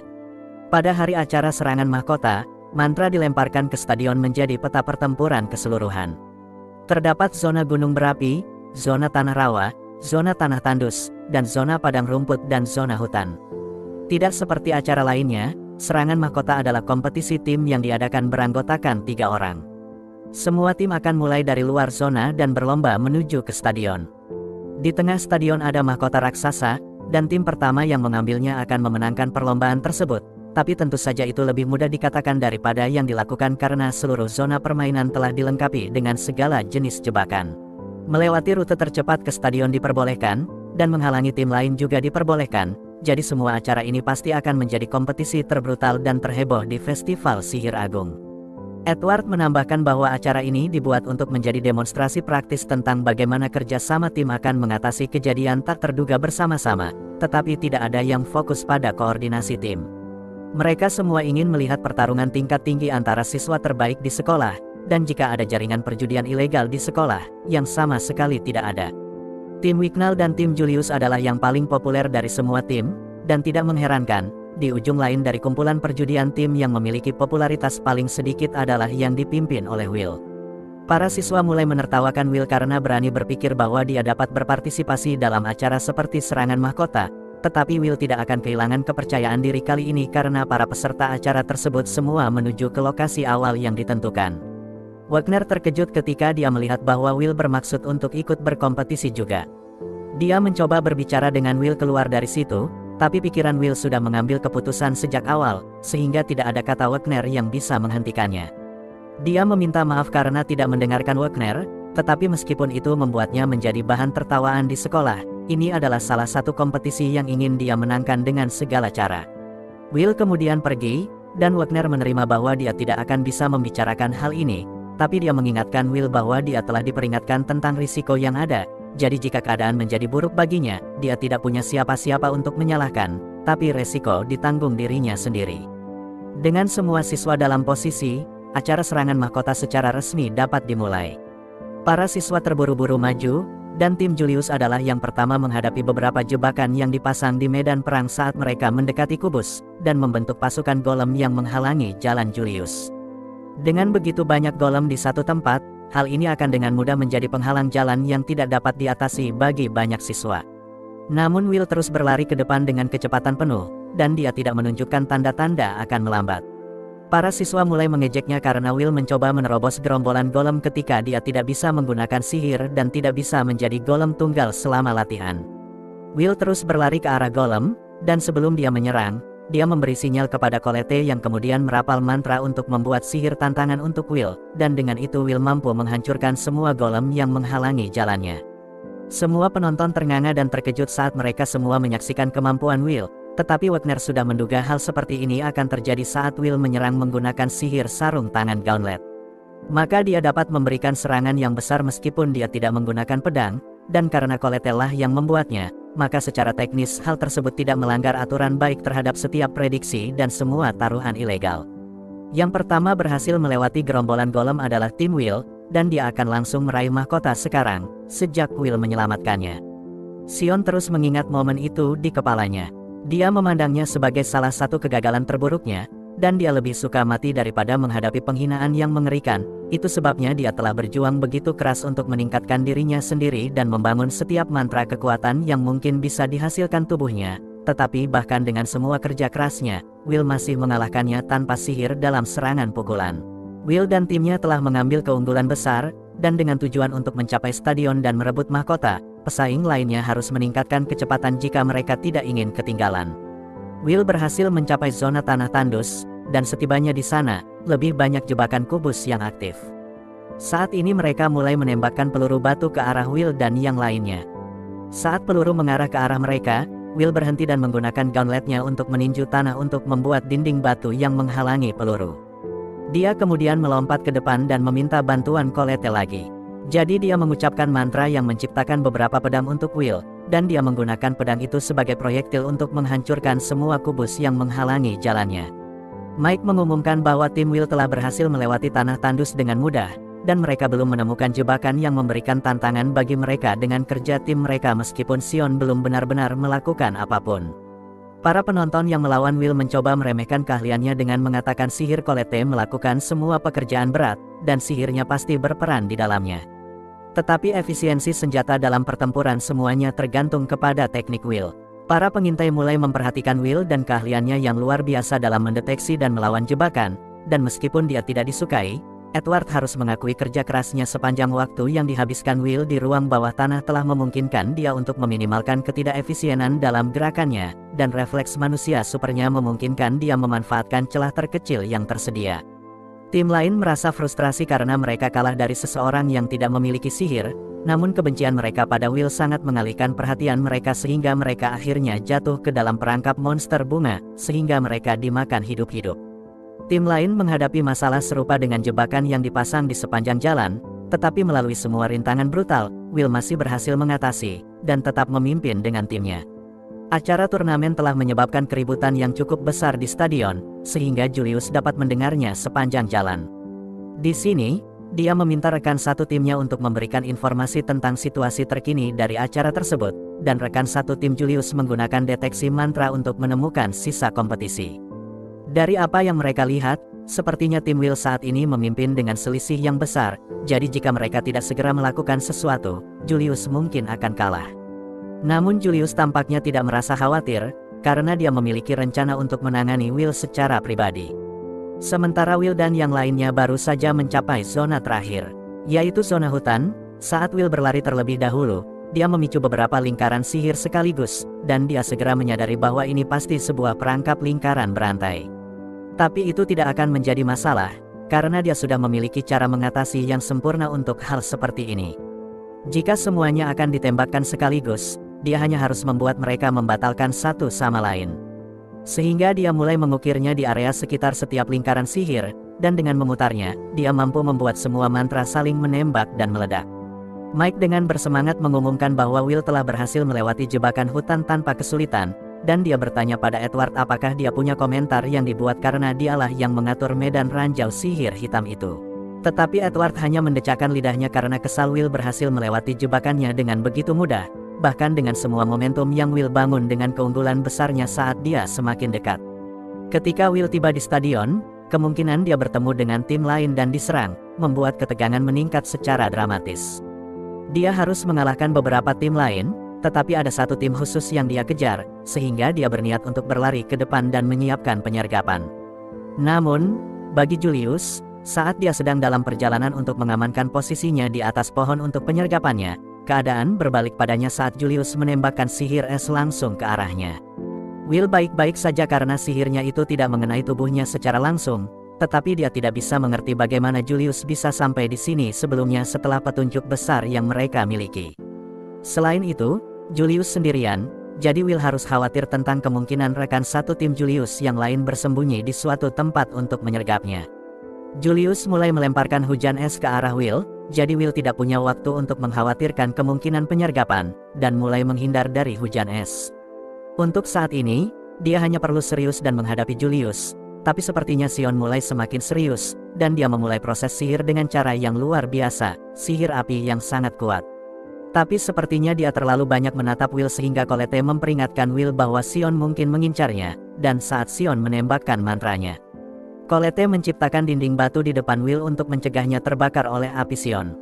Pada hari acara serangan mahkota, mantra dilemparkan ke stadion menjadi peta pertempuran keseluruhan. Terdapat zona gunung berapi, zona tanah rawa, zona tanah tandus, dan zona padang rumput dan zona hutan. Tidak seperti acara lainnya, serangan mahkota adalah kompetisi tim yang diadakan beranggotakan 3 orang. Semua tim akan mulai dari luar zona dan berlomba menuju ke stadion. Di tengah stadion ada mahkota raksasa, dan tim pertama yang mengambilnya akan memenangkan perlombaan tersebut. Tapi tentu saja itu lebih mudah dikatakan daripada yang dilakukan karena seluruh zona permainan telah dilengkapi dengan segala jenis jebakan. Melewati rute tercepat ke stadion diperbolehkan, dan menghalangi tim lain juga diperbolehkan, jadi semua acara ini pasti akan menjadi kompetisi terbrutal dan terheboh di Festival Sihir Agung. Edward menambahkan bahwa acara ini dibuat untuk menjadi demonstrasi praktis tentang bagaimana kerja sama tim akan mengatasi kejadian tak terduga bersama-sama, tetapi tidak ada yang fokus pada koordinasi tim. Mereka semua ingin melihat pertarungan tingkat tinggi antara siswa terbaik di sekolah, dan jika ada jaringan perjudian ilegal di sekolah, yang sama sekali tidak ada. Tim Wicknell dan tim Julius adalah yang paling populer dari semua tim, dan tidak mengherankan, di ujung lain dari kumpulan perjudian tim yang memiliki popularitas paling sedikit adalah yang dipimpin oleh Will. Para siswa mulai menertawakan Will karena berani berpikir bahwa dia dapat berpartisipasi dalam acara seperti serangan mahkota. Tetapi Will tidak akan kehilangan kepercayaan diri kali ini karena para peserta acara tersebut semua menuju ke lokasi awal yang ditentukan. Wagner terkejut ketika dia melihat bahwa Will bermaksud untuk ikut berkompetisi juga. Dia mencoba berbicara dengan Will keluar dari situ, tapi pikiran Will sudah mengambil keputusan sejak awal, sehingga tidak ada kata Wagner yang bisa menghentikannya. Dia meminta maaf karena tidak mendengarkan Wagner, tetapi meskipun itu membuatnya menjadi bahan tertawaan di sekolah, ini adalah salah satu kompetisi yang ingin dia menangkan dengan segala cara. Will kemudian pergi, dan Wagner menerima bahwa dia tidak akan bisa membicarakan hal ini, tapi dia mengingatkan Will bahwa dia telah diperingatkan tentang risiko yang ada, jadi jika keadaan menjadi buruk baginya, dia tidak punya siapa-siapa untuk menyalahkan, tapi resiko ditanggung dirinya sendiri. Dengan semua siswa dalam posisi, acara serangan mahkota secara resmi dapat dimulai. Para siswa terburu-buru maju, dan tim Julius adalah yang pertama menghadapi beberapa jebakan yang dipasang di medan perang saat mereka mendekati kubus, dan membentuk pasukan golem yang menghalangi jalan Julius. Dengan begitu banyak golem di satu tempat, hal ini akan dengan mudah menjadi penghalang jalan yang tidak dapat diatasi bagi banyak siswa. Namun Will terus berlari ke depan dengan kecepatan penuh, dan dia tidak menunjukkan tanda-tanda akan melambat. Para siswa mulai mengejeknya karena Will mencoba menerobos gerombolan golem ketika dia tidak bisa menggunakan sihir dan tidak bisa menjadi golem tunggal selama latihan. Will terus berlari ke arah golem, dan sebelum dia menyerang, dia memberi sinyal kepada Colette yang kemudian merapal mantra untuk membuat sihir tantangan untuk Will, dan dengan itu Will mampu menghancurkan semua golem yang menghalangi jalannya. Semua penonton ternganga dan terkejut saat mereka semua menyaksikan kemampuan Will. Tetapi Wagner sudah menduga hal seperti ini akan terjadi saat Will menyerang menggunakan sihir sarung tangan Gauntlet. Maka dia dapat memberikan serangan yang besar meskipun dia tidak menggunakan pedang, dan karena Colette lah yang membuatnya, maka secara teknis hal tersebut tidak melanggar aturan baik terhadap setiap prediksi dan semua taruhan ilegal. Yang pertama berhasil melewati gerombolan golem adalah tim Will, dan dia akan langsung meraih mahkota sekarang, sejak Will menyelamatkannya. Sion terus mengingat momen itu di kepalanya. Dia memandangnya sebagai salah satu kegagalan terburuknya, dan dia lebih suka mati daripada menghadapi penghinaan yang mengerikan. Itu sebabnya dia telah berjuang begitu keras untuk meningkatkan dirinya sendiri dan membangun setiap mantra kekuatan yang mungkin bisa dihasilkan tubuhnya. Tetapi bahkan dengan semua kerja kerasnya, Will masih mengalahkannya tanpa sihir dalam serangan pukulan. Will dan timnya telah mengambil keunggulan besar, dan dengan tujuan untuk mencapai stadion dan merebut mahkota, pesaing lainnya harus meningkatkan kecepatan jika mereka tidak ingin ketinggalan. Will berhasil mencapai zona tanah tandus, dan setibanya di sana, lebih banyak jebakan kubus yang aktif. Saat ini mereka mulai menembakkan peluru batu ke arah Will dan yang lainnya. Saat peluru mengarah ke arah mereka, Will berhenti dan menggunakan gauntletnya untuk meninju tanah untuk membuat dinding batu yang menghalangi peluru. Dia kemudian melompat ke depan dan meminta bantuan Colette lagi. Jadi dia mengucapkan mantra yang menciptakan beberapa pedang untuk Will, dan dia menggunakan pedang itu sebagai proyektil untuk menghancurkan semua kubus yang menghalangi jalannya. Mike mengumumkan bahwa tim Will telah berhasil melewati tanah tandus dengan mudah, dan mereka belum menemukan jebakan yang memberikan tantangan bagi mereka dengan kerja tim mereka meskipun Sion belum benar-benar melakukan apapun. Para penonton yang melawan Will mencoba meremehkan keahliannya dengan mengatakan sihir Colette melakukan semua pekerjaan berat, dan sihirnya pasti berperan di dalamnya. Tetapi efisiensi senjata dalam pertempuran semuanya tergantung kepada teknik Will. Para pengintai mulai memperhatikan Will dan keahliannya yang luar biasa dalam mendeteksi dan melawan jebakan, dan meskipun dia tidak disukai, Edward harus mengakui kerja kerasnya sepanjang waktu yang dihabiskan Will di ruang bawah tanah telah memungkinkan dia untuk meminimalkan ketidakefisienan dalam gerakannya, dan refleks manusia supernya memungkinkan dia memanfaatkan celah terkecil yang tersedia. Tim lain merasa frustrasi karena mereka kalah dari seseorang yang tidak memiliki sihir, namun kebencian mereka pada Will sangat mengalihkan perhatian mereka sehingga mereka akhirnya jatuh ke dalam perangkap monster bunga, sehingga mereka dimakan hidup-hidup. Tim lain menghadapi masalah serupa dengan jebakan yang dipasang di sepanjang jalan, tetapi melalui semua rintangan brutal, Will masih berhasil mengatasi, dan tetap memimpin dengan timnya. Acara turnamen telah menyebabkan keributan yang cukup besar di stadion, sehingga Julius dapat mendengarnya sepanjang jalan. Di sini, dia meminta rekan satu timnya untuk memberikan informasi tentang situasi terkini dari acara tersebut, dan rekan satu tim Julius menggunakan deteksi mantra untuk menemukan sisa kompetisi. Dari apa yang mereka lihat, sepertinya tim Will saat ini memimpin dengan selisih yang besar, jadi jika mereka tidak segera melakukan sesuatu, Julius mungkin akan kalah. Namun Julius tampaknya tidak merasa khawatir, karena dia memiliki rencana untuk menangani Will secara pribadi. Sementara Will dan yang lainnya baru saja mencapai zona terakhir, yaitu zona hutan. Saat Will berlari terlebih dahulu, dia memicu beberapa lingkaran sihir sekaligus, dan dia segera menyadari bahwa ini pasti sebuah perangkap lingkaran berantai. Tapi itu tidak akan menjadi masalah, karena dia sudah memiliki cara mengatasi yang sempurna untuk hal seperti ini. Jika semuanya akan ditembakkan sekaligus, dia hanya harus membuat mereka membatalkan satu sama lain. Sehingga dia mulai mengukirnya di area sekitar setiap lingkaran sihir, dan dengan memutarnya, dia mampu membuat semua mantra saling menembak dan meledak. Mike dengan bersemangat mengumumkan bahwa Will telah berhasil melewati jebakan hutan tanpa kesulitan, dan dia bertanya pada Edward apakah dia punya komentar yang dibuat karena dialah yang mengatur medan ranjau sihir hitam itu. Tetapi Edward hanya mendecakkan lidahnya karena kesal Will berhasil melewati jebakannya dengan begitu mudah, bahkan dengan semua momentum yang Will bangun dengan keunggulan besarnya saat dia semakin dekat. Ketika Will tiba di stadion, kemungkinan dia bertemu dengan tim lain dan diserang, membuat ketegangan meningkat secara dramatis. Dia harus mengalahkan beberapa tim lain, tetapi ada satu tim khusus yang dia kejar, sehingga dia berniat untuk berlari ke depan dan menyiapkan penyergapan. Namun, bagi Julius, saat dia sedang dalam perjalanan untuk mengamankan posisinya di atas pohon untuk penyergapannya, keadaan berbalik padanya saat Julius menembakkan sihir es langsung ke arahnya. Will baik-baik saja karena sihirnya itu tidak mengenai tubuhnya secara langsung, tetapi dia tidak bisa mengerti bagaimana Julius bisa sampai di sini sebelumnya setelah petunjuk besar yang mereka miliki. Selain itu, Julius sendirian, jadi Will harus khawatir tentang kemungkinan rekan satu tim Julius yang lain bersembunyi di suatu tempat untuk menyergapnya. Julius mulai melemparkan hujan es ke arah Will, jadi Will tidak punya waktu untuk mengkhawatirkan kemungkinan penyergapan, dan mulai menghindar dari hujan es. Untuk saat ini, dia hanya perlu serius dan menghadapi Julius, tapi sepertinya Sion mulai semakin serius, dan dia memulai proses sihir dengan cara yang luar biasa, sihir api yang sangat kuat. Tapi sepertinya dia terlalu banyak menatap Will sehingga Colette memperingatkan Will bahwa Sion mungkin mengincarnya, dan saat Sion menembakkan mantranya, Colette menciptakan dinding batu di depan Will untuk mencegahnya terbakar oleh api Sion.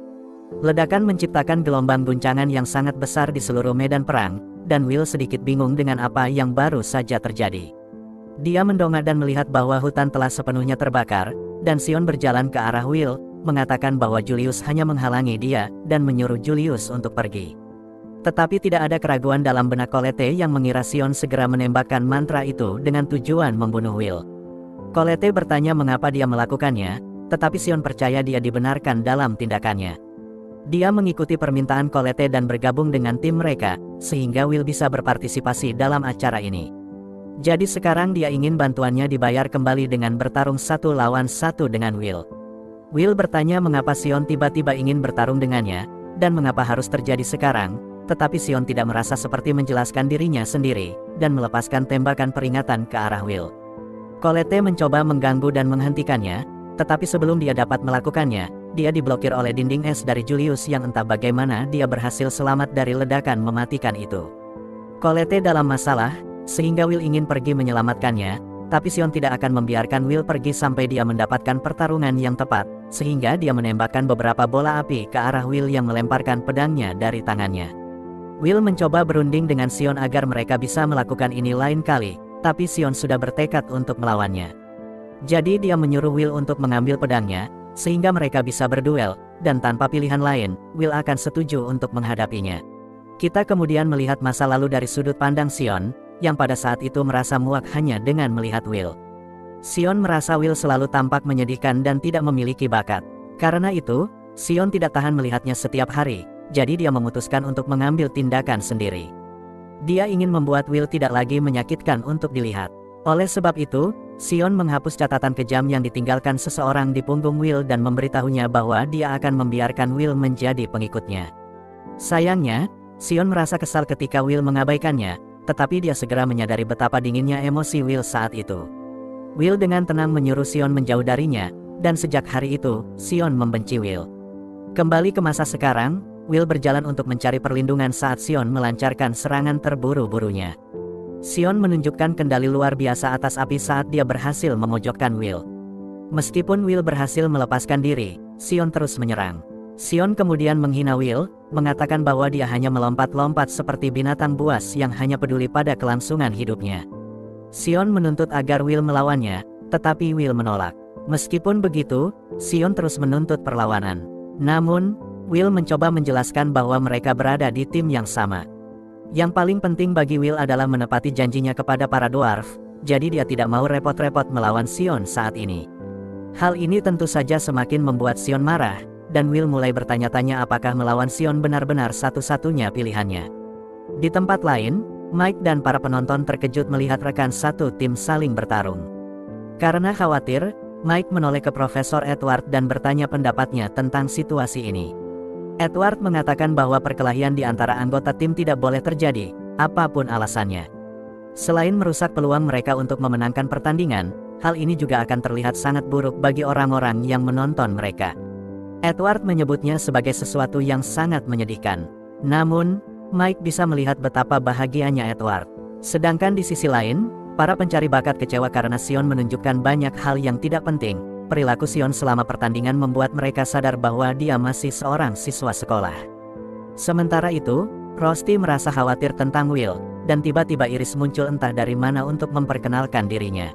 Ledakan menciptakan gelombang guncangan yang sangat besar di seluruh medan perang, dan Will sedikit bingung dengan apa yang baru saja terjadi. Dia mendongak dan melihat bahwa hutan telah sepenuhnya terbakar, dan Sion berjalan ke arah Will, mengatakan bahwa Julius hanya menghalangi dia, dan menyuruh Julius untuk pergi. Tetapi tidak ada keraguan dalam benak Colette yang mengira Sion segera menembakkan mantra itu dengan tujuan membunuh Will. Colette bertanya mengapa dia melakukannya, tetapi Sion percaya dia dibenarkan dalam tindakannya. Dia mengikuti permintaan Colette dan bergabung dengan tim mereka, sehingga Will bisa berpartisipasi dalam acara ini. Jadi sekarang dia ingin bantuannya dibayar kembali dengan bertarung 1 lawan 1 dengan Will. Will bertanya mengapa Sion tiba-tiba ingin bertarung dengannya, dan mengapa harus terjadi sekarang, tetapi Sion tidak merasa seperti menjelaskan dirinya sendiri, dan melepaskan tembakan peringatan ke arah Will. Colette mencoba mengganggu dan menghentikannya, tetapi sebelum dia dapat melakukannya, dia diblokir oleh dinding es dari Julius yang entah bagaimana dia berhasil selamat dari ledakan mematikan itu. Colette dalam masalah, sehingga Will ingin pergi menyelamatkannya, tapi Sion tidak akan membiarkan Will pergi sampai dia mendapatkan pertarungan yang tepat, sehingga dia menembakkan beberapa bola api ke arah Will yang melemparkan pedangnya dari tangannya. Will mencoba berunding dengan Sion agar mereka bisa melakukan ini lain kali, tapi Sion sudah bertekad untuk melawannya. Jadi dia menyuruh Will untuk mengambil pedangnya, sehingga mereka bisa berduel, dan tanpa pilihan lain, Will akan setuju untuk menghadapinya. Kita kemudian melihat masa lalu dari sudut pandang Sion, yang pada saat itu merasa muak hanya dengan melihat Will. Sion merasa Will selalu tampak menyedihkan dan tidak memiliki bakat. Karena itu, Sion tidak tahan melihatnya setiap hari, jadi dia memutuskan untuk mengambil tindakan sendiri. Dia ingin membuat Will tidak lagi menyakitkan untuk dilihat. Oleh sebab itu, Sion menghapus catatan kejam yang ditinggalkan seseorang di punggung Will dan memberitahunya bahwa dia akan membiarkan Will menjadi pengikutnya. Sayangnya, Sion merasa kesal ketika Will mengabaikannya, tetapi dia segera menyadari betapa dinginnya emosi Will saat itu. Will dengan tenang menyuruh Sion menjauh darinya, dan sejak hari itu, Sion membenci Will. Kembali ke masa sekarang, Will berjalan untuk mencari perlindungan saat Sion melancarkan serangan terburu-burunya. Sion menunjukkan kendali luar biasa atas api saat dia berhasil memojokkan Will. Meskipun Will berhasil melepaskan diri, Sion terus menyerang. Sion kemudian menghina Will, mengatakan bahwa dia hanya melompat-lompat seperti binatang buas yang hanya peduli pada kelangsungan hidupnya. Sion menuntut agar Will melawannya, tetapi Will menolak. Meskipun begitu, Sion terus menuntut perlawanan. Namun, Will mencoba menjelaskan bahwa mereka berada di tim yang sama. Yang paling penting bagi Will adalah menepati janjinya kepada para dwarf, jadi dia tidak mau repot-repot melawan Sion saat ini. Hal ini tentu saja semakin membuat Sion marah, dan Will mulai bertanya-tanya apakah melawan Sion benar-benar satu-satunya pilihannya. Di tempat lain, Mike dan para penonton terkejut melihat rekan satu tim saling bertarung. Karena khawatir, Mike menoleh ke Profesor Edward dan bertanya pendapatnya tentang situasi ini. Edward mengatakan bahwa perkelahian di antara anggota tim tidak boleh terjadi, apapun alasannya. Selain merusak peluang mereka untuk memenangkan pertandingan, hal ini juga akan terlihat sangat buruk bagi orang-orang yang menonton mereka. Edward menyebutnya sebagai sesuatu yang sangat menyedihkan. Namun, Mike bisa melihat betapa bahagianya Edward. Sedangkan di sisi lain, para pencari bakat kecewa karena Sion menunjukkan banyak hal yang tidak penting. Perilaku Sion selama pertandingan membuat mereka sadar bahwa dia masih seorang siswa sekolah. Sementara itu, Rusty merasa khawatir tentang Will, dan tiba-tiba Iris muncul entah dari mana untuk memperkenalkan dirinya.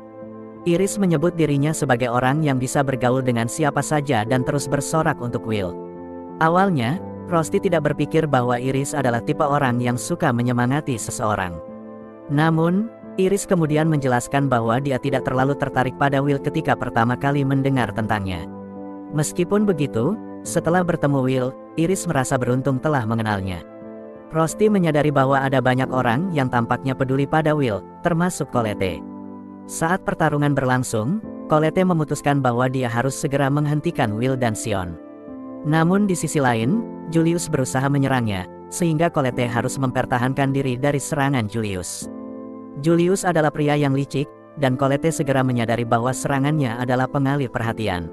Iris menyebut dirinya sebagai orang yang bisa bergaul dengan siapa saja dan terus bersorak untuk Will. Awalnya, Rusty tidak berpikir bahwa Iris adalah tipe orang yang suka menyemangati seseorang. Namun, Iris kemudian menjelaskan bahwa dia tidak terlalu tertarik pada Will ketika pertama kali mendengar tentangnya. Meskipun begitu, setelah bertemu Will, Iris merasa beruntung telah mengenalnya. Rusty menyadari bahwa ada banyak orang yang tampaknya peduli pada Will, termasuk Colette. Saat pertarungan berlangsung, Colette memutuskan bahwa dia harus segera menghentikan Will dan Sion. Namun di sisi lain, Julius berusaha menyerangnya, sehingga Colette harus mempertahankan diri dari serangan Julius. Julius adalah pria yang licik, dan Colette segera menyadari bahwa serangannya adalah pengalih perhatian.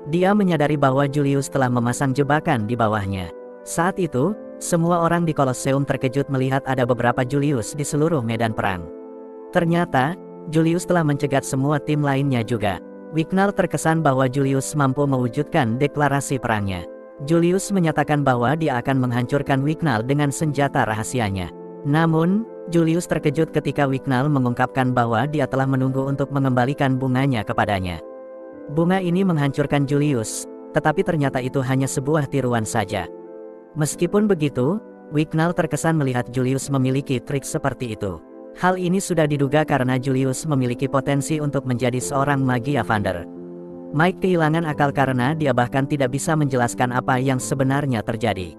Dia menyadari bahwa Julius telah memasang jebakan di bawahnya. Saat itu, semua orang di Kolosseum terkejut melihat ada beberapa Julius di seluruh medan perang. Ternyata, Julius telah mencegat semua tim lainnya juga. Wignall terkesan bahwa Julius mampu mewujudkan deklarasi perangnya. Julius menyatakan bahwa dia akan menghancurkan Wignall dengan senjata rahasianya. Namun, Julius terkejut ketika Wignall mengungkapkan bahwa dia telah menunggu untuk mengembalikan bunganya kepadanya. Bunga ini menghancurkan Julius, tetapi ternyata itu hanya sebuah tiruan saja. Meskipun begitu, Wignall terkesan melihat Julius memiliki trik seperti itu. Hal ini sudah diduga karena Julius memiliki potensi untuk menjadi seorang Magia Vander. Mike kehilangan akal karena dia bahkan tidak bisa menjelaskan apa yang sebenarnya terjadi.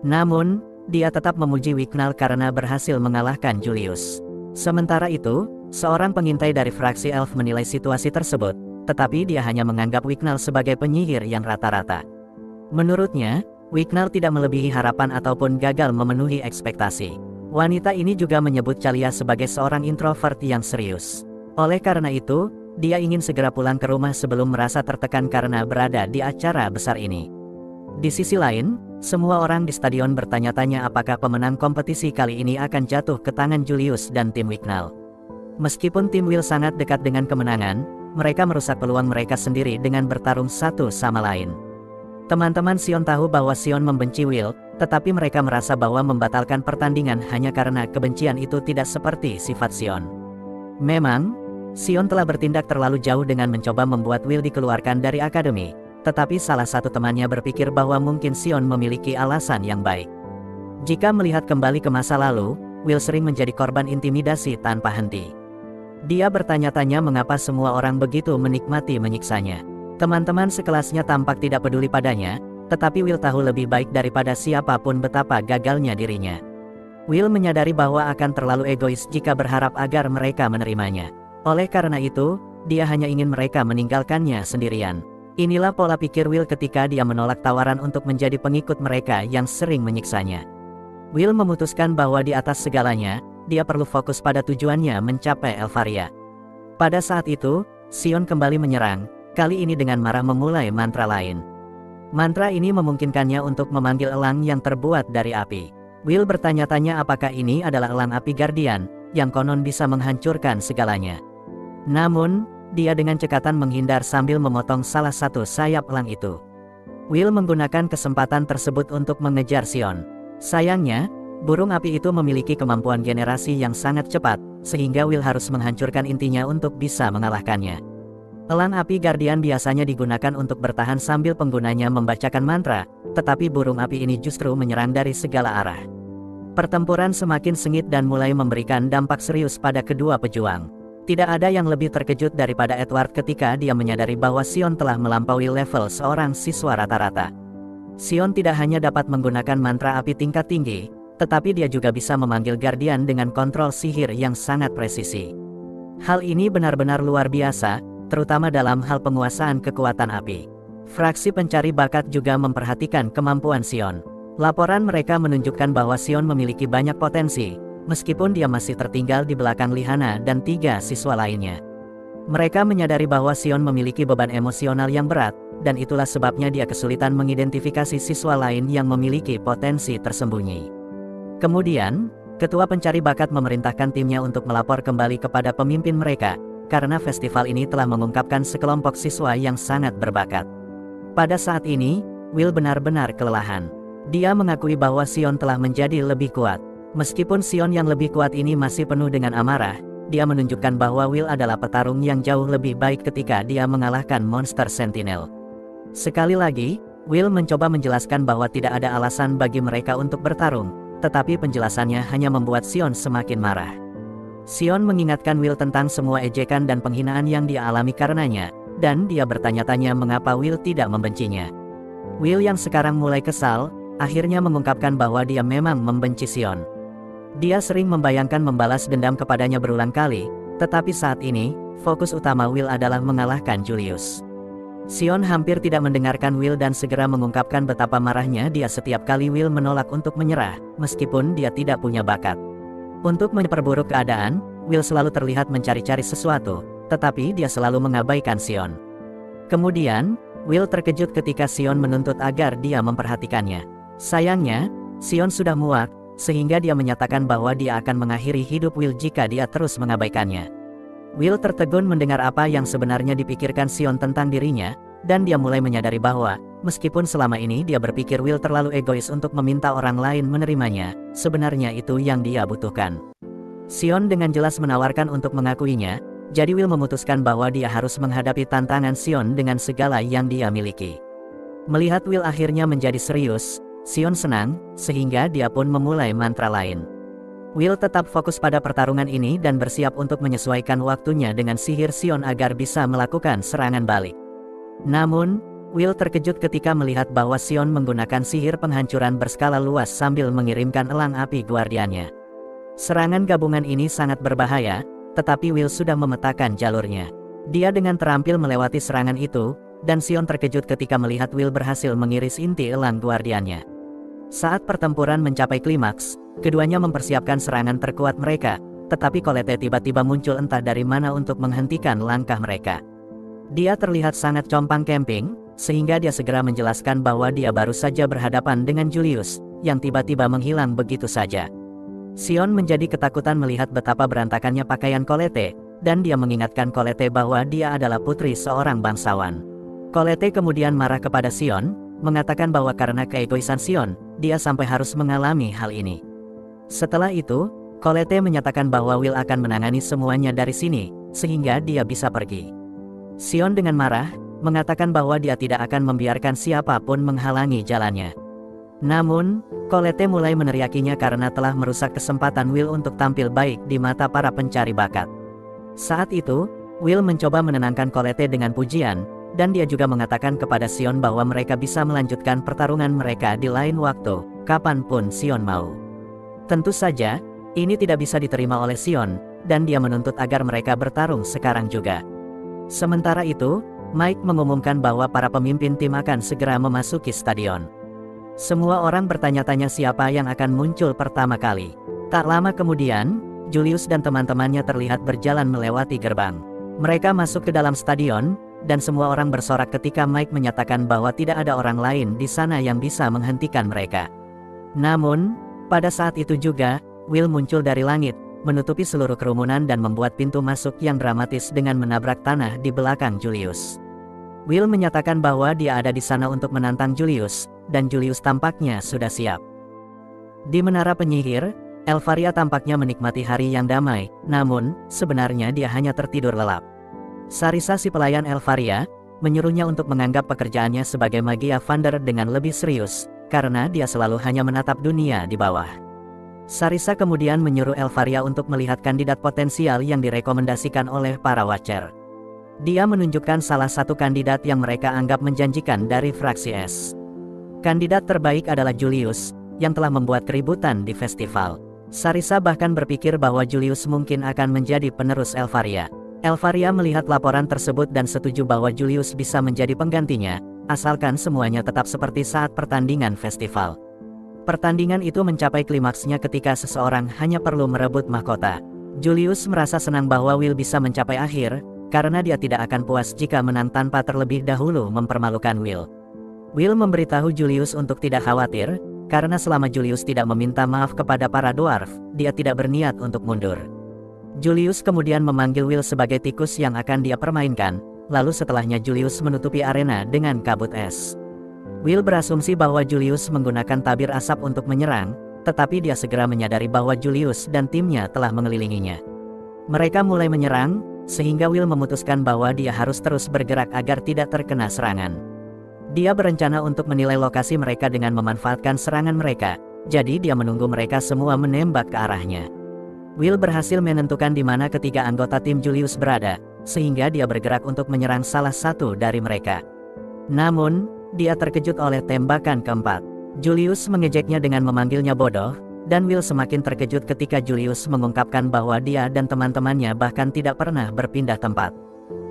Namun, dia tetap memuji Wignall karena berhasil mengalahkan Julius. Sementara itu, seorang pengintai dari fraksi Elf menilai situasi tersebut, tetapi dia hanya menganggap Wignall sebagai penyihir yang rata-rata. Menurutnya, Wignall tidak melebihi harapan ataupun gagal memenuhi ekspektasi. Wanita ini juga menyebut Calia sebagai seorang introvert yang serius. Oleh karena itu, dia ingin segera pulang ke rumah sebelum merasa tertekan karena berada di acara besar ini. Di sisi lain, semua orang di stadion bertanya-tanya apakah pemenang kompetisi kali ini akan jatuh ke tangan Julius dan tim Wignall. Meskipun tim Will sangat dekat dengan kemenangan, mereka merusak peluang mereka sendiri dengan bertarung satu sama lain. Teman-teman Sion tahu bahwa Sion membenci Will, tetapi mereka merasa bahwa membatalkan pertandingan hanya karena kebencian itu tidak seperti sifat Sion. Memang, Sion telah bertindak terlalu jauh dengan mencoba membuat Will dikeluarkan dari akademi, tetapi salah satu temannya berpikir bahwa mungkin Sion memiliki alasan yang baik. Jika melihat kembali ke masa lalu, Will sering menjadi korban intimidasi tanpa henti. Dia bertanya-tanya mengapa semua orang begitu menikmati menyiksanya. Teman-teman sekelasnya tampak tidak peduli padanya, tetapi Will tahu lebih baik daripada siapapun betapa gagalnya dirinya. Will menyadari bahwa akan terlalu egois jika berharap agar mereka menerimanya. Oleh karena itu, dia hanya ingin mereka meninggalkannya sendirian. Inilah pola pikir Will ketika dia menolak tawaran untuk menjadi pengikut mereka yang sering menyiksanya. Will memutuskan bahwa di atas segalanya, dia perlu fokus pada tujuannya mencapai Elfaria. Pada saat itu, Sion kembali menyerang, kali ini dengan marah memulai mantra lain. Mantra ini memungkinkannya untuk memanggil elang yang terbuat dari api. Will bertanya-tanya apakah ini adalah elang api Guardian, yang konon bisa menghancurkan segalanya. Namun, dia dengan cekatan menghindar sambil memotong salah satu sayap elang itu. Will menggunakan kesempatan tersebut untuk mengejar Sion. Sayangnya, burung api itu memiliki kemampuan generasi yang sangat cepat, sehingga Will harus menghancurkan intinya untuk bisa mengalahkannya. Elang api Guardian biasanya digunakan untuk bertahan sambil penggunanya membacakan mantra, tetapi burung api ini justru menyerang dari segala arah. Pertempuran semakin sengit dan mulai memberikan dampak serius pada kedua pejuang. Tidak ada yang lebih terkejut daripada Edward ketika dia menyadari bahwa Sion telah melampaui level seorang siswa rata-rata. Sion tidak hanya dapat menggunakan mantra api tingkat tinggi, tetapi dia juga bisa memanggil Guardian dengan kontrol sihir yang sangat presisi. Hal ini benar-benar luar biasa, terutama dalam hal penguasaan kekuatan api. Fraksi pencari bakat juga memperhatikan kemampuan Sion. Laporan mereka menunjukkan bahwa Sion memiliki banyak potensi, meskipun dia masih tertinggal di belakang Lihana dan 3 siswa lainnya. Mereka menyadari bahwa Sion memiliki beban emosional yang berat, dan itulah sebabnya dia kesulitan mengidentifikasi siswa lain yang memiliki potensi tersembunyi. Kemudian, ketua pencari bakat memerintahkan timnya untuk melapor kembali kepada pemimpin mereka, karena festival ini telah mengungkapkan sekelompok siswa yang sangat berbakat. Pada saat ini, Will benar-benar kelelahan. Dia mengakui bahwa Sion telah menjadi lebih kuat. Meskipun Sion yang lebih kuat ini masih penuh dengan amarah, dia menunjukkan bahwa Will adalah petarung yang jauh lebih baik ketika dia mengalahkan monster Sentinel. Sekali lagi, Will mencoba menjelaskan bahwa tidak ada alasan bagi mereka untuk bertarung, tetapi penjelasannya hanya membuat Sion semakin marah. Sion mengingatkan Will tentang semua ejekan dan penghinaan yang dia alami karenanya, dan dia bertanya-tanya mengapa Will tidak membencinya. Will yang sekarang mulai kesal, akhirnya mengungkapkan bahwa dia memang membenci Sion. Dia sering membayangkan membalas dendam kepadanya berulang kali, tetapi saat ini, fokus utama Will adalah mengalahkan Julius. Sion hampir tidak mendengarkan Will dan segera mengungkapkan betapa marahnya dia setiap kali Will menolak untuk menyerah, meskipun dia tidak punya bakat. Untuk memperburuk keadaan, Will selalu terlihat mencari-cari sesuatu, tetapi dia selalu mengabaikan Sion. Kemudian, Will terkejut ketika Sion menuntut agar dia memperhatikannya. Sayangnya, Sion sudah muak, sehingga dia menyatakan bahwa dia akan mengakhiri hidup Will jika dia terus mengabaikannya. Will tertegun mendengar apa yang sebenarnya dipikirkan Sion tentang dirinya, dan dia mulai menyadari bahwa, meskipun selama ini dia berpikir Will terlalu egois untuk meminta orang lain menerimanya, sebenarnya itu yang dia butuhkan. Sion dengan jelas menawarkan untuk mengakuinya, jadi Will memutuskan bahwa dia harus menghadapi tantangan Sion dengan segala yang dia miliki. Melihat Will akhirnya menjadi serius, Sion senang, sehingga dia pun memulai mantra lain. Will tetap fokus pada pertarungan ini dan bersiap untuk menyesuaikan waktunya dengan sihir Sion agar bisa melakukan serangan balik. Namun, Will terkejut ketika melihat bahwa Sion menggunakan sihir penghancuran berskala luas sambil mengirimkan elang api guardiannya. Serangan gabungan ini sangat berbahaya, tetapi Will sudah memetakan jalurnya. Dia dengan terampil melewati serangan itu, dan Sion terkejut ketika melihat Will berhasil mengiris inti elang guardiannya. Saat pertempuran mencapai klimaks, keduanya mempersiapkan serangan terkuat mereka, tetapi Colette tiba-tiba muncul entah dari mana untuk menghentikan langkah mereka. Dia terlihat sangat compang-camping, sehingga dia segera menjelaskan bahwa dia baru saja berhadapan dengan Julius, yang tiba-tiba menghilang begitu saja. Sion menjadi ketakutan melihat betapa berantakannya pakaian Colette, dan dia mengingatkan Colette bahwa dia adalah putri seorang bangsawan. Colette kemudian marah kepada Sion, mengatakan bahwa karena keegoisan Sion, dia sampai harus mengalami hal ini. Setelah itu, Colette menyatakan bahwa Will akan menangani semuanya dari sini, sehingga dia bisa pergi. Sion dengan marah, mengatakan bahwa dia tidak akan membiarkan siapapun menghalangi jalannya. Namun, Colette mulai meneriakinya karena telah merusak kesempatan Will untuk tampil baik di mata para pencari bakat. Saat itu, Will mencoba menenangkan Colette dengan pujian, dan dia juga mengatakan kepada Sion bahwa mereka bisa melanjutkan pertarungan mereka di lain waktu, kapanpun Sion mau. Tentu saja, ini tidak bisa diterima oleh Sion, dan dia menuntut agar mereka bertarung sekarang juga. Sementara itu, Mike mengumumkan bahwa para pemimpin tim akan segera memasuki stadion. Semua orang bertanya-tanya siapa yang akan muncul pertama kali. Tak lama kemudian, Julius dan teman-temannya terlihat berjalan melewati gerbang. Mereka masuk ke dalam stadion, dan semua orang bersorak ketika Mike menyatakan bahwa tidak ada orang lain di sana yang bisa menghentikan mereka. Namun, pada saat itu juga, Will muncul dari langit, menutupi seluruh kerumunan dan membuat pintu masuk yang dramatis dengan menabrak tanah di belakang Julius. Will menyatakan bahwa dia ada di sana untuk menantang Julius, dan Julius tampaknya sudah siap. Di menara penyihir, Elfaria tampaknya menikmati hari yang damai, namun, sebenarnya dia hanya tertidur lelap. Sarisa si pelayan Elfaria, menyuruhnya untuk menganggap pekerjaannya sebagai Magia Vander dengan lebih serius, karena dia selalu hanya menatap dunia di bawah. Sarisa kemudian menyuruh Elfaria untuk melihat kandidat potensial yang direkomendasikan oleh para Watcher. Dia menunjukkan salah satu kandidat yang mereka anggap menjanjikan dari fraksi S. Kandidat terbaik adalah Julius, yang telah membuat keributan di festival. Sarisa bahkan berpikir bahwa Julius mungkin akan menjadi penerus Elfaria. Elfaria melihat laporan tersebut dan setuju bahwa Julius bisa menjadi penggantinya, asalkan semuanya tetap seperti saat pertandingan festival. Pertandingan itu mencapai klimaksnya ketika seseorang hanya perlu merebut mahkota. Julius merasa senang bahwa Will bisa mencapai akhir, karena dia tidak akan puas jika menang tanpa terlebih dahulu mempermalukan Will. Will memberitahu Julius untuk tidak khawatir, karena selama Julius tidak meminta maaf kepada para dwarf, dia tidak berniat untuk mundur. Julius kemudian memanggil Will sebagai tikus yang akan dia permainkan, lalu setelahnya Julius menutupi arena dengan kabut es. Will berasumsi bahwa Julius menggunakan tabir asap untuk menyerang, tetapi dia segera menyadari bahwa Julius dan timnya telah mengelilinginya. Mereka mulai menyerang, sehingga Will memutuskan bahwa dia harus terus bergerak agar tidak terkena serangan. Dia berencana untuk menilai lokasi mereka dengan memanfaatkan serangan mereka, jadi dia menunggu mereka semua menembak ke arahnya. Will berhasil menentukan di mana ketiga anggota tim Julius berada, sehingga dia bergerak untuk menyerang salah satu dari mereka. Namun, dia terkejut oleh tembakan keempat. Julius mengejeknya dengan memanggilnya bodoh, dan Will semakin terkejut ketika Julius mengungkapkan bahwa dia dan teman-temannya bahkan tidak pernah berpindah tempat.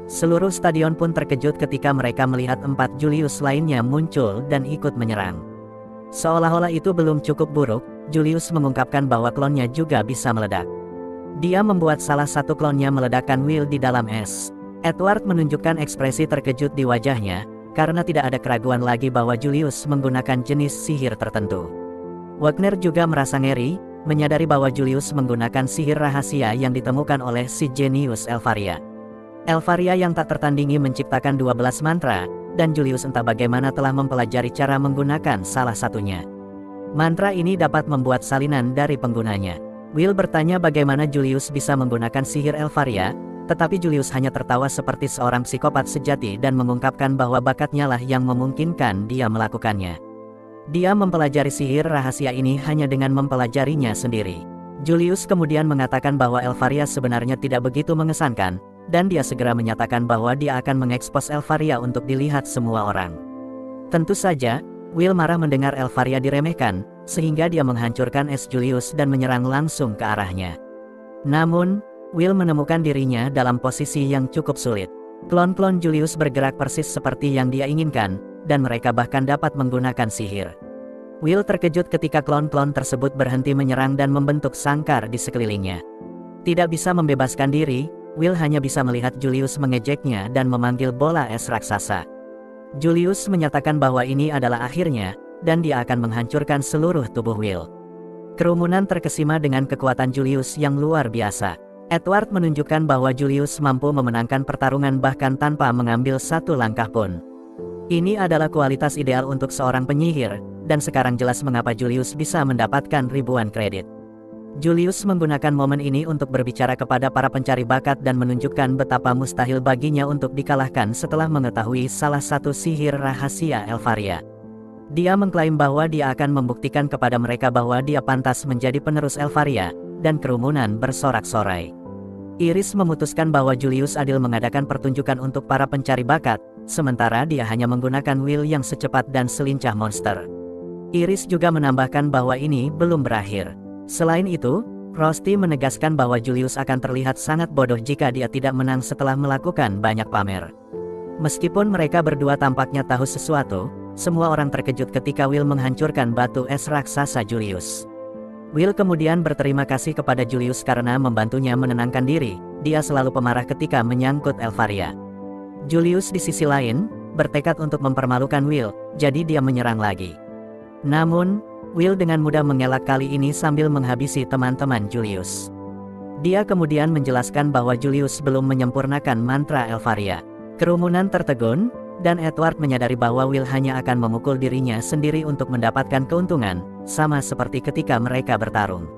Seluruh stadion pun terkejut ketika mereka melihat 4 Julius lainnya muncul dan ikut menyerang. Seolah-olah itu belum cukup buruk, Julius mengungkapkan bahwa klonnya juga bisa meledak. Dia membuat salah satu klonnya meledakkan Will di dalam es. Edward menunjukkan ekspresi terkejut di wajahnya, karena tidak ada keraguan lagi bahwa Julius menggunakan jenis sihir tertentu. Wagner juga merasa ngeri, menyadari bahwa Julius menggunakan sihir rahasia yang ditemukan oleh si jenius Elfaria. Elfaria yang tak tertandingi menciptakan 12 mantra, dan Julius entah bagaimana telah mempelajari cara menggunakan salah satunya. Mantra ini dapat membuat salinan dari penggunanya. Will bertanya bagaimana Julius bisa menggunakan sihir Elfaria, tetapi Julius hanya tertawa seperti seorang psikopat sejati dan mengungkapkan bahwa bakatnya lah yang memungkinkan dia melakukannya. Dia mempelajari sihir rahasia ini hanya dengan mempelajarinya sendiri. Julius kemudian mengatakan bahwa Elfaria sebenarnya tidak begitu mengesankan, dan dia segera menyatakan bahwa dia akan mengekspos Elfaria untuk dilihat semua orang. Tentu saja, Will marah mendengar Elfaria diremehkan, sehingga dia menghancurkan es Julius dan menyerang langsung ke arahnya. Namun, Will menemukan dirinya dalam posisi yang cukup sulit. Klon-klon Julius bergerak persis seperti yang dia inginkan, dan mereka bahkan dapat menggunakan sihir. Will terkejut ketika klon-klon tersebut berhenti menyerang dan membentuk sangkar di sekelilingnya. Tidak bisa membebaskan diri, Will hanya bisa melihat Julius mengejeknya dan memanggil bola es raksasa. Julius menyatakan bahwa ini adalah akhirnya, dan dia akan menghancurkan seluruh tubuh Will. Kerumunan terkesima dengan kekuatan Julius yang luar biasa. Edward menunjukkan bahwa Julius mampu memenangkan pertarungan bahkan tanpa mengambil satu langkah pun. Ini adalah kualitas ideal untuk seorang penyihir, dan sekarang jelas mengapa Julius bisa mendapatkan ribuan kredit. Julius menggunakan momen ini untuk berbicara kepada para pencari bakat dan menunjukkan betapa mustahil baginya untuk dikalahkan setelah mengetahui salah satu sihir rahasia Elfaria. Dia mengklaim bahwa dia akan membuktikan kepada mereka bahwa dia pantas menjadi penerus Elfaria, dan kerumunan bersorak-sorai. Iris memutuskan bahwa Julius adil mengadakan pertunjukan untuk para pencari bakat, sementara dia hanya menggunakan Will yang secepat dan selincah monster. Iris juga menambahkan bahwa ini belum berakhir. Selain itu, Rosti menegaskan bahwa Julius akan terlihat sangat bodoh jika dia tidak menang setelah melakukan banyak pamer. Meskipun mereka berdua tampaknya tahu sesuatu, semua orang terkejut ketika Will menghancurkan batu es raksasa Julius. Will kemudian berterima kasih kepada Julius karena membantunya menenangkan diri. Dia selalu pemarah ketika menyangkut Elfaria. Julius di sisi lain, bertekad untuk mempermalukan Will, jadi dia menyerang lagi. Namun, Will dengan mudah mengelak kali ini sambil menghabisi teman-teman Julius. Dia kemudian menjelaskan bahwa Julius belum menyempurnakan mantra Elfaria. Kerumunan tertegun, dan Edward menyadari bahwa Will hanya akan memukul dirinya sendiri untuk mendapatkan keuntungan, sama seperti ketika mereka bertarung.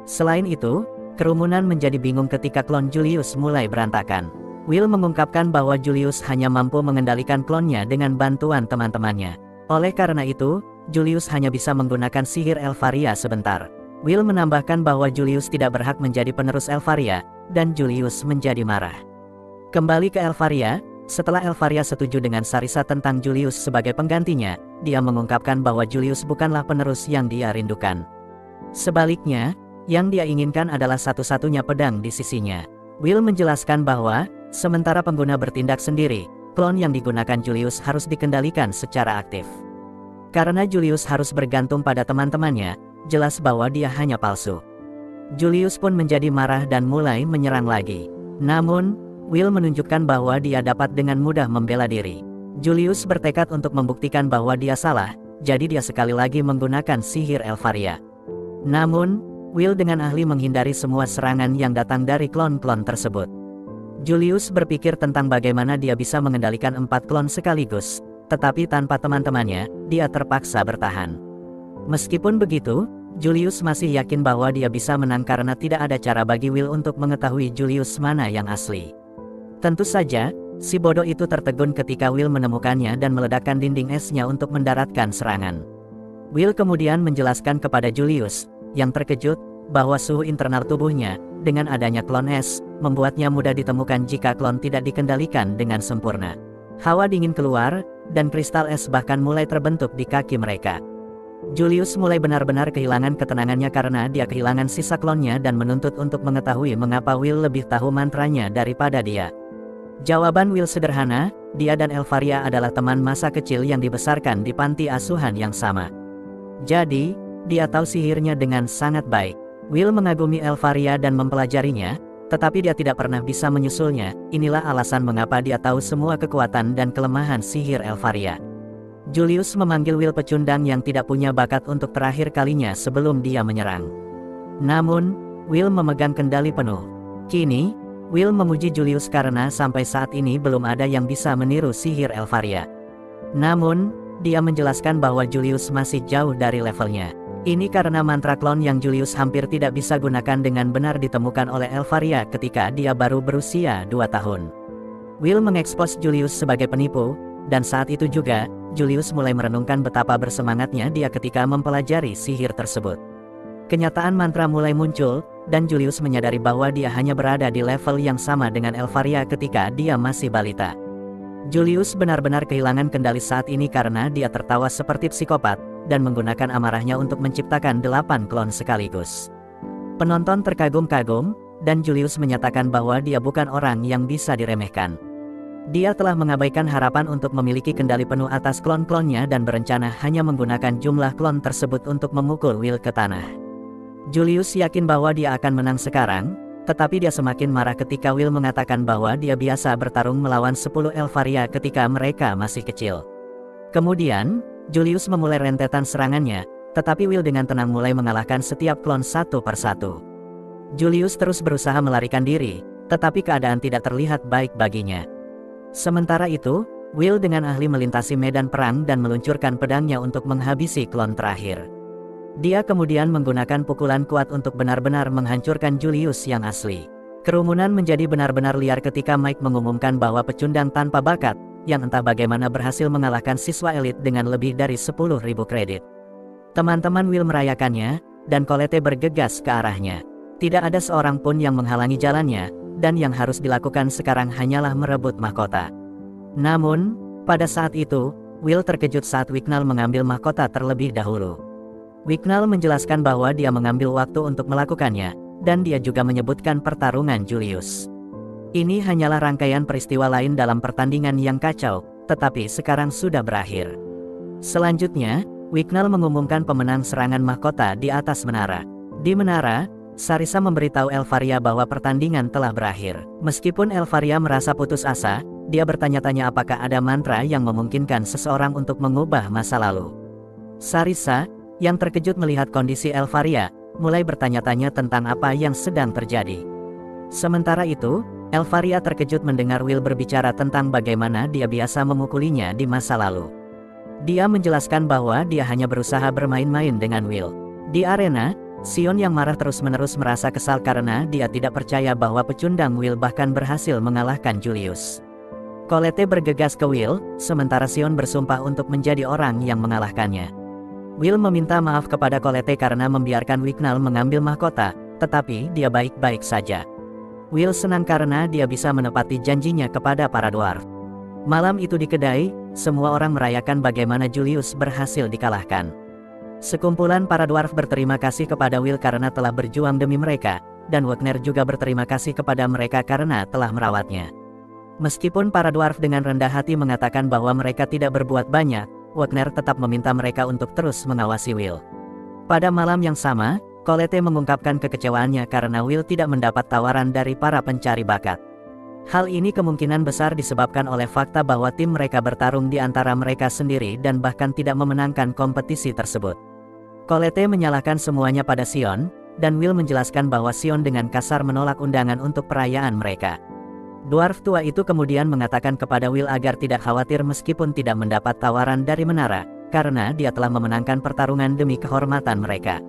Selain itu, kerumunan menjadi bingung ketika klon Julius mulai berantakan. Will mengungkapkan bahwa Julius hanya mampu mengendalikan klonnya dengan bantuan teman-temannya. Oleh karena itu, Julius hanya bisa menggunakan sihir Elfaria sebentar. Will menambahkan bahwa Julius tidak berhak menjadi penerus Elfaria, dan Julius menjadi marah. Kembali ke Elfaria, setelah Elfaria setuju dengan Sarisa tentang Julius sebagai penggantinya, dia mengungkapkan bahwa Julius bukanlah penerus yang dia rindukan. Sebaliknya, yang dia inginkan adalah satu-satunya pedang di sisinya. Will menjelaskan bahwa, sementara pengguna bertindak sendiri, klon yang digunakan Julius harus dikendalikan secara aktif. Karena Julius harus bergantung pada teman-temannya, jelas bahwa dia hanya palsu. Julius pun menjadi marah dan mulai menyerang lagi. Namun, Will menunjukkan bahwa dia dapat dengan mudah membela diri. Julius bertekad untuk membuktikan bahwa dia salah, jadi dia sekali lagi menggunakan sihir Elfaria. Namun, Will dengan ahli menghindari semua serangan yang datang dari klon-klon tersebut. Julius berpikir tentang bagaimana dia bisa mengendalikan 4 klon sekaligus, tetapi tanpa teman-temannya, dia terpaksa bertahan. Meskipun begitu, Julius masih yakin bahwa dia bisa menang karena tidak ada cara bagi Will untuk mengetahui Julius mana yang asli. Tentu saja, si bodoh itu tertegun ketika Will menemukannya dan meledakkan dinding esnya untuk mendaratkan serangan. Will kemudian menjelaskan kepada Julius, yang terkejut, bahwa suhu internal tubuhnya, dengan adanya klon es, membuatnya mudah ditemukan jika klon tidak dikendalikan dengan sempurna. Hawa dingin keluar, dan kristal es bahkan mulai terbentuk di kaki mereka. Julius mulai benar-benar kehilangan ketenangannya karena dia kehilangan sisa klonnya dan menuntut untuk mengetahui mengapa Will lebih tahu mantranya daripada dia. Jawaban Will sederhana, dia dan Elfaria adalah teman masa kecil yang dibesarkan di panti asuhan yang sama. Jadi, dia tahu sihirnya dengan sangat baik. Will mengagumi Elfaria dan mempelajarinya, tetapi dia tidak pernah bisa menyusulnya. Inilah alasan mengapa dia tahu semua kekuatan dan kelemahan sihir Elfaria. Julius memanggil Will pecundang yang tidak punya bakat untuk terakhir kalinya sebelum dia menyerang. Namun, Will memegang kendali penuh. Kini, Will memuji Julius karena sampai saat ini belum ada yang bisa meniru sihir Elfaria. Namun, dia menjelaskan bahwa Julius masih jauh dari levelnya. Ini karena mantra klon yang Julius hampir tidak bisa gunakan dengan benar ditemukan oleh Elfaria ketika dia baru berusia 2 tahun. Will mengekspos Julius sebagai penipu, dan saat itu juga, Julius mulai merenungkan betapa bersemangatnya dia ketika mempelajari sihir tersebut. Kenyataan mantra mulai muncul, dan Julius menyadari bahwa dia hanya berada di level yang sama dengan Elfaria ketika dia masih balita. Julius benar-benar kehilangan kendali saat ini karena dia tertawa seperti psikopat, dan menggunakan amarahnya untuk menciptakan 8 klon sekaligus. Penonton terkagum-kagum, dan Julius menyatakan bahwa dia bukan orang yang bisa diremehkan. Dia telah mengabaikan harapan untuk memiliki kendali penuh atas klon-klonnya dan berencana hanya menggunakan jumlah klon tersebut untuk memukul Will ke tanah. Julius yakin bahwa dia akan menang sekarang, tetapi dia semakin marah ketika Will mengatakan bahwa dia biasa bertarung melawan 10 Elfaria ketika mereka masih kecil. Kemudian, Julius memulai rentetan serangannya, tetapi Will dengan tenang mulai mengalahkan setiap klon satu persatu. Julius terus berusaha melarikan diri, tetapi keadaan tidak terlihat baik baginya. Sementara itu, Will dengan ahli melintasi medan perang dan meluncurkan pedangnya untuk menghabisi klon terakhir. Dia kemudian menggunakan pukulan kuat untuk benar-benar menghancurkan Julius yang asli. Kerumunan menjadi benar-benar liar ketika Mike mengumumkan bahwa pecundang tanpa bakat, yang entah bagaimana berhasil mengalahkan siswa elit dengan lebih dari 10.000 kredit. Teman-teman Will merayakannya, dan Colette bergegas ke arahnya. Tidak ada seorang pun yang menghalangi jalannya, dan yang harus dilakukan sekarang hanyalah merebut mahkota. Namun, pada saat itu, Will terkejut saat Wignall mengambil mahkota terlebih dahulu. Wignall menjelaskan bahwa dia mengambil waktu untuk melakukannya, dan dia juga menyebutkan pertarungan Julius. Ini hanyalah rangkaian peristiwa lain dalam pertandingan yang kacau, tetapi sekarang sudah berakhir. Selanjutnya, Wignall mengumumkan pemenang serangan mahkota di atas menara. Di menara, Sarisa memberitahu Elfaria bahwa pertandingan telah berakhir. Meskipun Elfaria merasa putus asa, dia bertanya-tanya apakah ada mantra yang memungkinkan seseorang untuk mengubah masa lalu. Sarisa, yang terkejut melihat kondisi Elfaria, mulai bertanya-tanya tentang apa yang sedang terjadi. Sementara itu, Elfaria terkejut mendengar Will berbicara tentang bagaimana dia biasa memukulinya di masa lalu. Dia menjelaskan bahwa dia hanya berusaha bermain-main dengan Will. Di arena, Sion yang marah terus-menerus merasa kesal karena dia tidak percaya bahwa pecundang Will bahkan berhasil mengalahkan Julius. Colette bergegas ke Will, sementara Sion bersumpah untuk menjadi orang yang mengalahkannya. Will meminta maaf kepada Colette karena membiarkan Wignall mengambil mahkota, tetapi dia baik-baik saja. Will senang karena dia bisa menepati janjinya kepada para dwarf. Malam itu di kedai, semua orang merayakan bagaimana Julius berhasil dikalahkan. Sekumpulan para dwarf berterima kasih kepada Will karena telah berjuang demi mereka, dan Wagner juga berterima kasih kepada mereka karena telah merawatnya. Meskipun para dwarf dengan rendah hati mengatakan bahwa mereka tidak berbuat banyak, Wagner tetap meminta mereka untuk terus mengawasi Will. Pada malam yang sama, Colette mengungkapkan kekecewaannya karena Will tidak mendapat tawaran dari para pencari bakat. Hal ini kemungkinan besar disebabkan oleh fakta bahwa tim mereka bertarung di antara mereka sendiri dan bahkan tidak memenangkan kompetisi tersebut. Colette menyalahkan semuanya pada Sion, dan Will menjelaskan bahwa Sion dengan kasar menolak undangan untuk perayaan mereka. Dwarf tua itu kemudian mengatakan kepada Will agar tidak khawatir meskipun tidak mendapat tawaran dari menara, karena dia telah memenangkan pertarungan demi kehormatan mereka.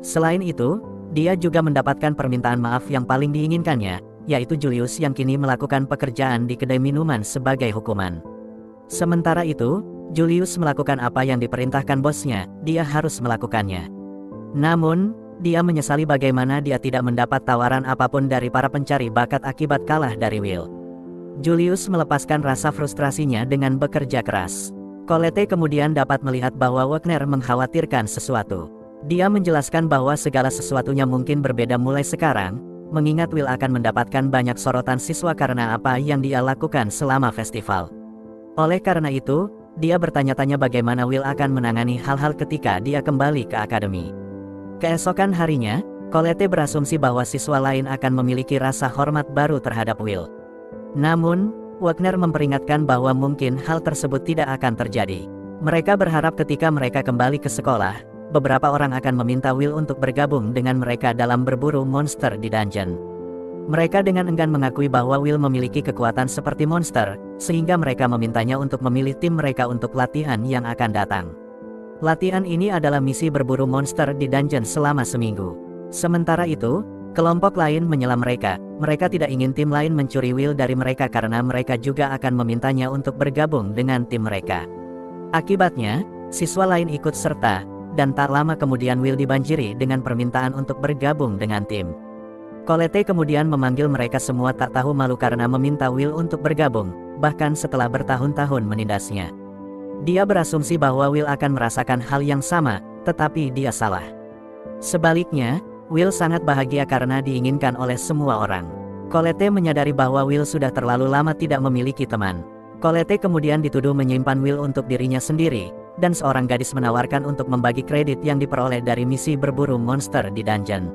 Selain itu, dia juga mendapatkan permintaan maaf yang paling diinginkannya, yaitu Julius yang kini melakukan pekerjaan di kedai minuman sebagai hukuman. Sementara itu, Julius melakukan apa yang diperintahkan bosnya, dia harus melakukannya. Namun, dia menyesali bagaimana dia tidak mendapat tawaran apapun dari para pencari bakat akibat kalah dari Will. Julius melepaskan rasa frustrasinya dengan bekerja keras. Colette kemudian dapat melihat bahwa Wagner mengkhawatirkan sesuatu. Dia menjelaskan bahwa segala sesuatunya mungkin berbeda mulai sekarang, mengingat Will akan mendapatkan banyak sorotan siswa karena apa yang dia lakukan selama festival. Oleh karena itu, dia bertanya-tanya bagaimana Will akan menangani hal-hal ketika dia kembali ke akademi. Keesokan harinya, Colette berasumsi bahwa siswa lain akan memiliki rasa hormat baru terhadap Will. Namun, Wagner memperingatkan bahwa mungkin hal tersebut tidak akan terjadi. Mereka berharap ketika mereka kembali ke sekolah, beberapa orang akan meminta Will untuk bergabung dengan mereka dalam berburu monster di dungeon. Mereka dengan enggan mengakui bahwa Will memiliki kekuatan seperti monster, sehingga mereka memintanya untuk memilih tim mereka untuk latihan yang akan datang. Latihan ini adalah misi berburu monster di dungeon selama seminggu. Sementara itu, kelompok lain menyela mereka. Mereka tidak ingin tim lain mencuri Will dari mereka karena mereka juga akan memintanya untuk bergabung dengan tim mereka. Akibatnya, siswa lain ikut serta, dan tak lama kemudian Will dibanjiri dengan permintaan untuk bergabung dengan tim. Colette kemudian memanggil mereka semua tak tahu malu karena meminta Will untuk bergabung, bahkan setelah bertahun-tahun menindasnya. Dia berasumsi bahwa Will akan merasakan hal yang sama, tetapi dia salah. Sebaliknya, Will sangat bahagia karena diinginkan oleh semua orang. Colette menyadari bahwa Will sudah terlalu lama tidak memiliki teman. Colette kemudian dituduh menyimpan Will untuk dirinya sendiri, dan seorang gadis menawarkan untuk membagi kredit yang diperoleh dari misi berburu monster di dungeon.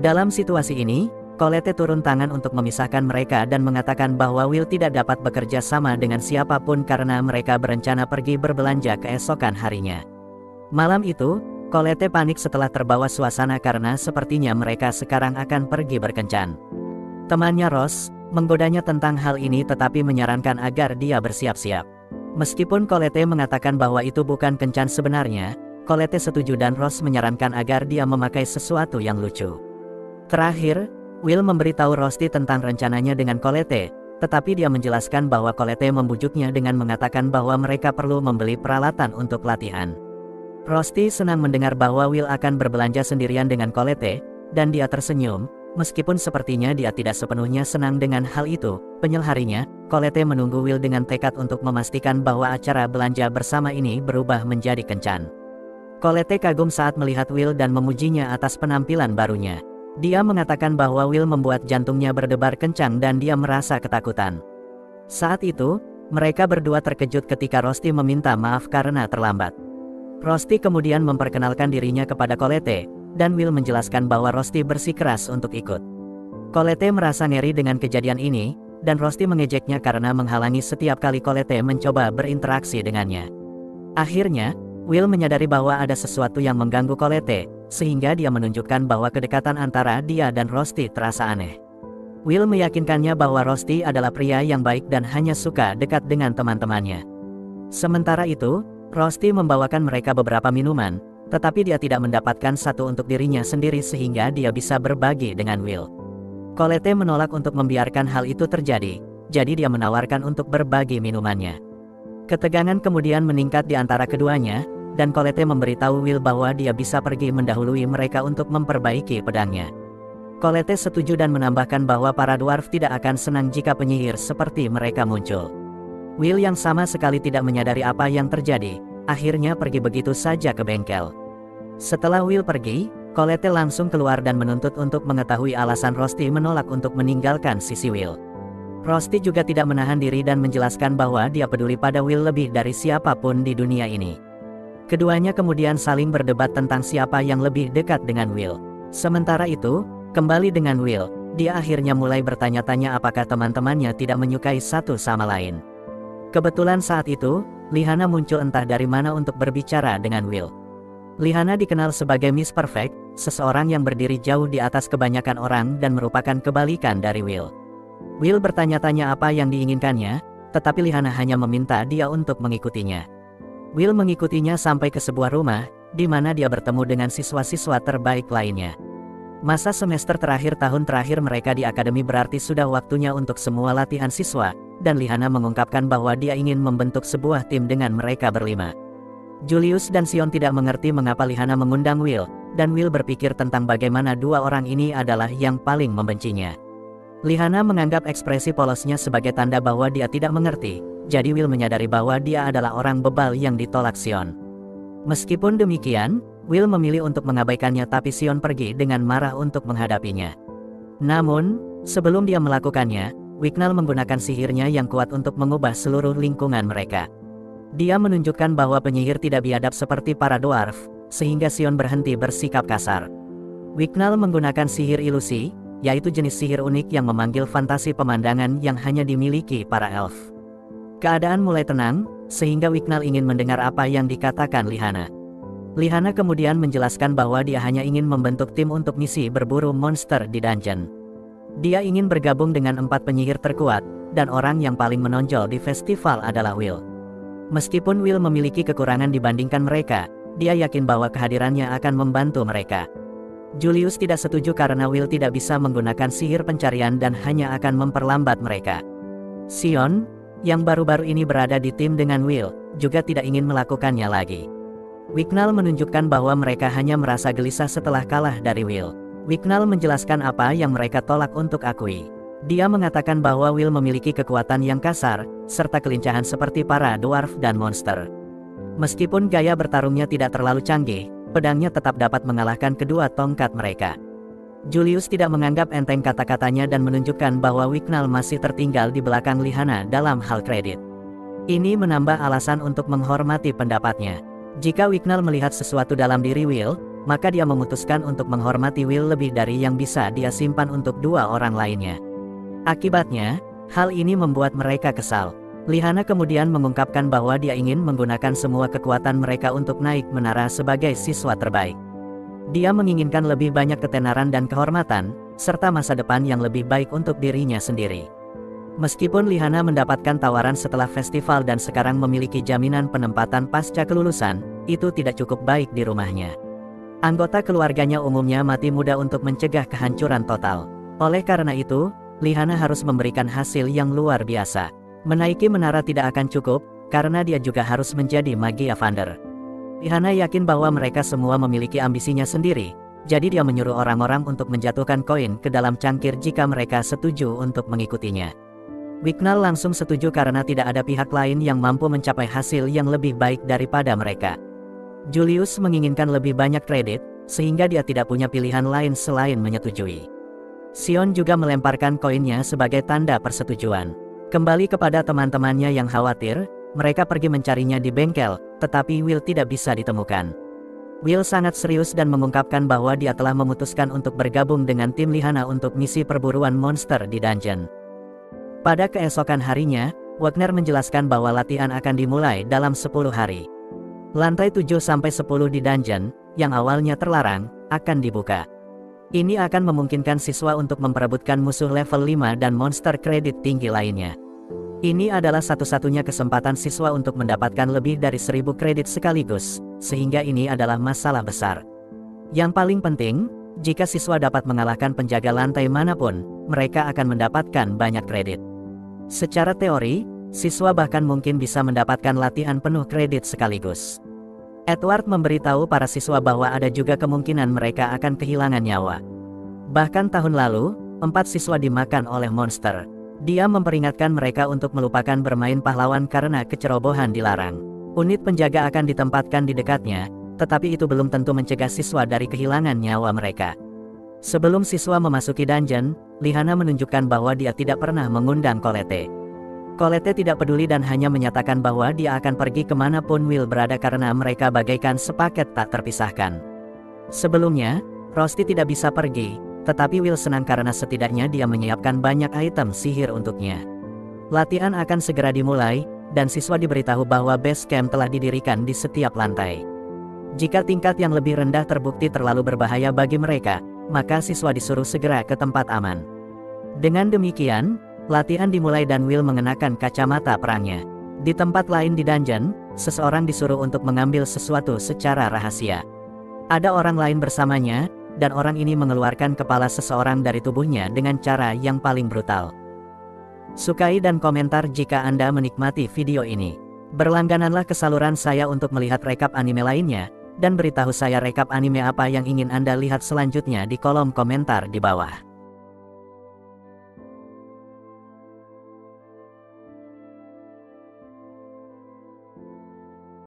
Dalam situasi ini, Colette turun tangan untuk memisahkan mereka dan mengatakan bahwa Will tidak dapat bekerja sama dengan siapapun karena mereka berencana pergi berbelanja keesokan harinya. Malam itu, Colette panik setelah terbawa suasana karena sepertinya mereka sekarang akan pergi berkencan. Temannya Rose menggodanya tentang hal ini tetapi menyarankan agar dia bersiap-siap. Meskipun Colette mengatakan bahwa itu bukan kencan sebenarnya, Colette setuju dan Rose menyarankan agar dia memakai sesuatu yang lucu. Terakhir, Will memberitahu Rusty tentang rencananya dengan Colette, tetapi dia menjelaskan bahwa Colette membujuknya dengan mengatakan bahwa mereka perlu membeli peralatan untuk latihan. Rusty senang mendengar bahwa Will akan berbelanja sendirian dengan Colette, dan dia tersenyum, meskipun sepertinya dia tidak sepenuhnya senang dengan hal itu. Penyel harinya, Colette menunggu Will dengan tekad untuk memastikan bahwa acara belanja bersama ini berubah menjadi kencan. Colette kagum saat melihat Will dan memujinya atas penampilan barunya. Dia mengatakan bahwa Will membuat jantungnya berdebar kencang dan dia merasa ketakutan. Saat itu, mereka berdua terkejut ketika Rusty meminta maaf karena terlambat. Rusty kemudian memperkenalkan dirinya kepada Colette, dan Will menjelaskan bahwa Rusty bersikeras untuk ikut. Colette merasa ngeri dengan kejadian ini, dan Rusty mengejeknya karena menghalangi setiap kali Colette mencoba berinteraksi dengannya. Akhirnya, Will menyadari bahwa ada sesuatu yang mengganggu Colette, sehingga dia menunjukkan bahwa kedekatan antara dia dan Rusty terasa aneh. Will meyakinkannya bahwa Rusty adalah pria yang baik dan hanya suka dekat dengan teman-temannya. Sementara itu, Rusty membawakan mereka beberapa minuman, tetapi dia tidak mendapatkan satu untuk dirinya sendiri sehingga dia bisa berbagi dengan Will. Colette menolak untuk membiarkan hal itu terjadi, jadi dia menawarkan untuk berbagi minumannya. Ketegangan kemudian meningkat di antara keduanya, dan Colette memberitahu Will bahwa dia bisa pergi mendahului mereka untuk memperbaiki pedangnya. Colette setuju dan menambahkan bahwa para dwarf tidak akan senang jika penyihir seperti mereka muncul. Will yang sama sekali tidak menyadari apa yang terjadi, akhirnya pergi begitu saja ke bengkel. Setelah Will pergi, Colette langsung keluar dan menuntut untuk mengetahui alasan Rusty menolak untuk meninggalkan sisi Will. Rusty juga tidak menahan diri dan menjelaskan bahwa dia peduli pada Will lebih dari siapapun di dunia ini. Keduanya kemudian saling berdebat tentang siapa yang lebih dekat dengan Will. Sementara itu, kembali dengan Will, dia akhirnya mulai bertanya-tanya apakah teman-temannya tidak menyukai satu sama lain. Kebetulan saat itu, Lihana muncul entah dari mana untuk berbicara dengan Will. Lihana dikenal sebagai Miss Perfect, seseorang yang berdiri jauh di atas kebanyakan orang dan merupakan kebalikan dari Will. Will bertanya-tanya apa yang diinginkannya, tetapi Lihana hanya meminta dia untuk mengikutinya. Will mengikutinya sampai ke sebuah rumah, di mana dia bertemu dengan siswa-siswa terbaik lainnya. Masa semester terakhir tahun terakhir mereka di akademi berarti sudah waktunya untuk semua latihan siswa, dan Lihana mengungkapkan bahwa dia ingin membentuk sebuah tim dengan mereka berlima. Julius dan Sion tidak mengerti mengapa Lihana mengundang Will, dan Will berpikir tentang bagaimana dua orang ini adalah yang paling membencinya. Lihana menganggap ekspresi polosnya sebagai tanda bahwa dia tidak mengerti. Jadi Will menyadari bahwa dia adalah orang bebal yang ditolak Sion. Meskipun demikian, Will memilih untuk mengabaikannya tapi Sion pergi dengan marah untuk menghadapinya. Namun, sebelum dia melakukannya, Wignall menggunakan sihirnya yang kuat untuk mengubah seluruh lingkungan mereka. Dia menunjukkan bahwa penyihir tidak biadab seperti para dwarf, sehingga Sion berhenti bersikap kasar. Wignall menggunakan sihir ilusi, yaitu jenis sihir unik yang memanggil fantasi pemandangan yang hanya dimiliki para elf. Keadaan mulai tenang, sehingga Wignall ingin mendengar apa yang dikatakan Lihana. Lihana kemudian menjelaskan bahwa dia hanya ingin membentuk tim untuk misi berburu monster di dungeon. Dia ingin bergabung dengan 4 penyihir terkuat, dan orang yang paling menonjol di festival adalah Will. Meskipun Will memiliki kekurangan dibandingkan mereka, dia yakin bahwa kehadirannya akan membantu mereka. Julius tidak setuju karena Will tidak bisa menggunakan sihir pencarian dan hanya akan memperlambat mereka. Sion, yang baru-baru ini berada di tim dengan Will, juga tidak ingin melakukannya lagi. Wignall menunjukkan bahwa mereka hanya merasa gelisah setelah kalah dari Will. Wignall menjelaskan apa yang mereka tolak untuk akui. Dia mengatakan bahwa Will memiliki kekuatan yang kasar, serta kelincahan seperti para dwarf dan monster. Meskipun gaya bertarungnya tidak terlalu canggih, pedangnya tetap dapat mengalahkan kedua tongkat mereka. Julius tidak menganggap enteng kata-katanya dan menunjukkan bahwa Wignall masih tertinggal di belakang Lihana dalam hal kredit. Ini menambah alasan untuk menghormati pendapatnya. Jika Wignall melihat sesuatu dalam diri Will, maka dia memutuskan untuk menghormati Will lebih dari yang bisa dia simpan untuk 2 orang lainnya. Akibatnya, hal ini membuat mereka kesal. Lihana kemudian mengungkapkan bahwa dia ingin menggunakan semua kekuatan mereka untuk naik menara sebagai siswa terbaik. Dia menginginkan lebih banyak ketenaran dan kehormatan, serta masa depan yang lebih baik untuk dirinya sendiri. Meskipun Lihana mendapatkan tawaran setelah festival dan sekarang memiliki jaminan penempatan pasca kelulusan, itu tidak cukup baik di rumahnya. Anggota keluarganya umumnya mati muda untuk mencegah kehancuran total. Oleh karena itu, Lihana harus memberikan hasil yang luar biasa. Menaiki menara tidak akan cukup, karena dia juga harus menjadi Magia Vander. Lihana yakin bahwa mereka semua memiliki ambisinya sendiri, jadi dia menyuruh orang-orang untuk menjatuhkan koin ke dalam cangkir jika mereka setuju untuk mengikutinya. Wignall langsung setuju karena tidak ada pihak lain yang mampu mencapai hasil yang lebih baik daripada mereka. Julius menginginkan lebih banyak kredit, sehingga dia tidak punya pilihan lain selain menyetujui. Sion juga melemparkan koinnya sebagai tanda persetujuan. Kembali kepada teman-temannya yang khawatir, mereka pergi mencarinya di bengkel, tetapi Will tidak bisa ditemukan. Will sangat serius dan mengungkapkan bahwa dia telah memutuskan untuk bergabung dengan tim Lihana untuk misi perburuan monster di dungeon. Pada keesokan harinya, Wagner menjelaskan bahwa latihan akan dimulai dalam 10 hari. Lantai 7-10 di dungeon, yang awalnya terlarang, akan dibuka. Ini akan memungkinkan siswa untuk memperebutkan musuh level 5 dan monster kredit tinggi lainnya. Ini adalah satu-satunya kesempatan siswa untuk mendapatkan lebih dari 1000 kredit sekaligus, sehingga ini adalah masalah besar. Yang paling penting, jika siswa dapat mengalahkan penjaga lantai manapun, mereka akan mendapatkan banyak kredit. Secara teori, siswa bahkan mungkin bisa mendapatkan latihan penuh kredit sekaligus. Edward memberitahu para siswa bahwa ada juga kemungkinan mereka akan kehilangan nyawa. Bahkan tahun lalu, 4 siswa dimakan oleh monster. Dia memperingatkan mereka untuk melupakan bermain pahlawan karena kecerobohan dilarang. Unit penjaga akan ditempatkan di dekatnya, tetapi itu belum tentu mencegah siswa dari kehilangan nyawa mereka. Sebelum siswa memasuki dungeon, Lihana menunjukkan bahwa dia tidak pernah mengundang Colette. Colette tidak peduli dan hanya menyatakan bahwa dia akan pergi kemanapun Will berada karena mereka bagaikan sepaket tak terpisahkan. Sebelumnya, Rosti tidak bisa pergi, tetapi Will senang karena setidaknya dia menyiapkan banyak item sihir untuknya. Latihan akan segera dimulai, dan siswa diberitahu bahwa base camp telah didirikan di setiap lantai. Jika tingkat yang lebih rendah terbukti terlalu berbahaya bagi mereka, maka siswa disuruh segera ke tempat aman. Dengan demikian, latihan dimulai dan Will mengenakan kacamata perangnya. Di tempat lain di dungeon, seseorang disuruh untuk mengambil sesuatu secara rahasia. Ada orang lain bersamanya, dan orang ini mengeluarkan kepala seseorang dari tubuhnya dengan cara yang paling brutal. Sukai dan komentar jika Anda menikmati video ini. Berlanggananlah ke saluran saya untuk melihat rekap anime lainnya, dan beritahu saya rekap anime apa yang ingin Anda lihat selanjutnya di kolom komentar di bawah.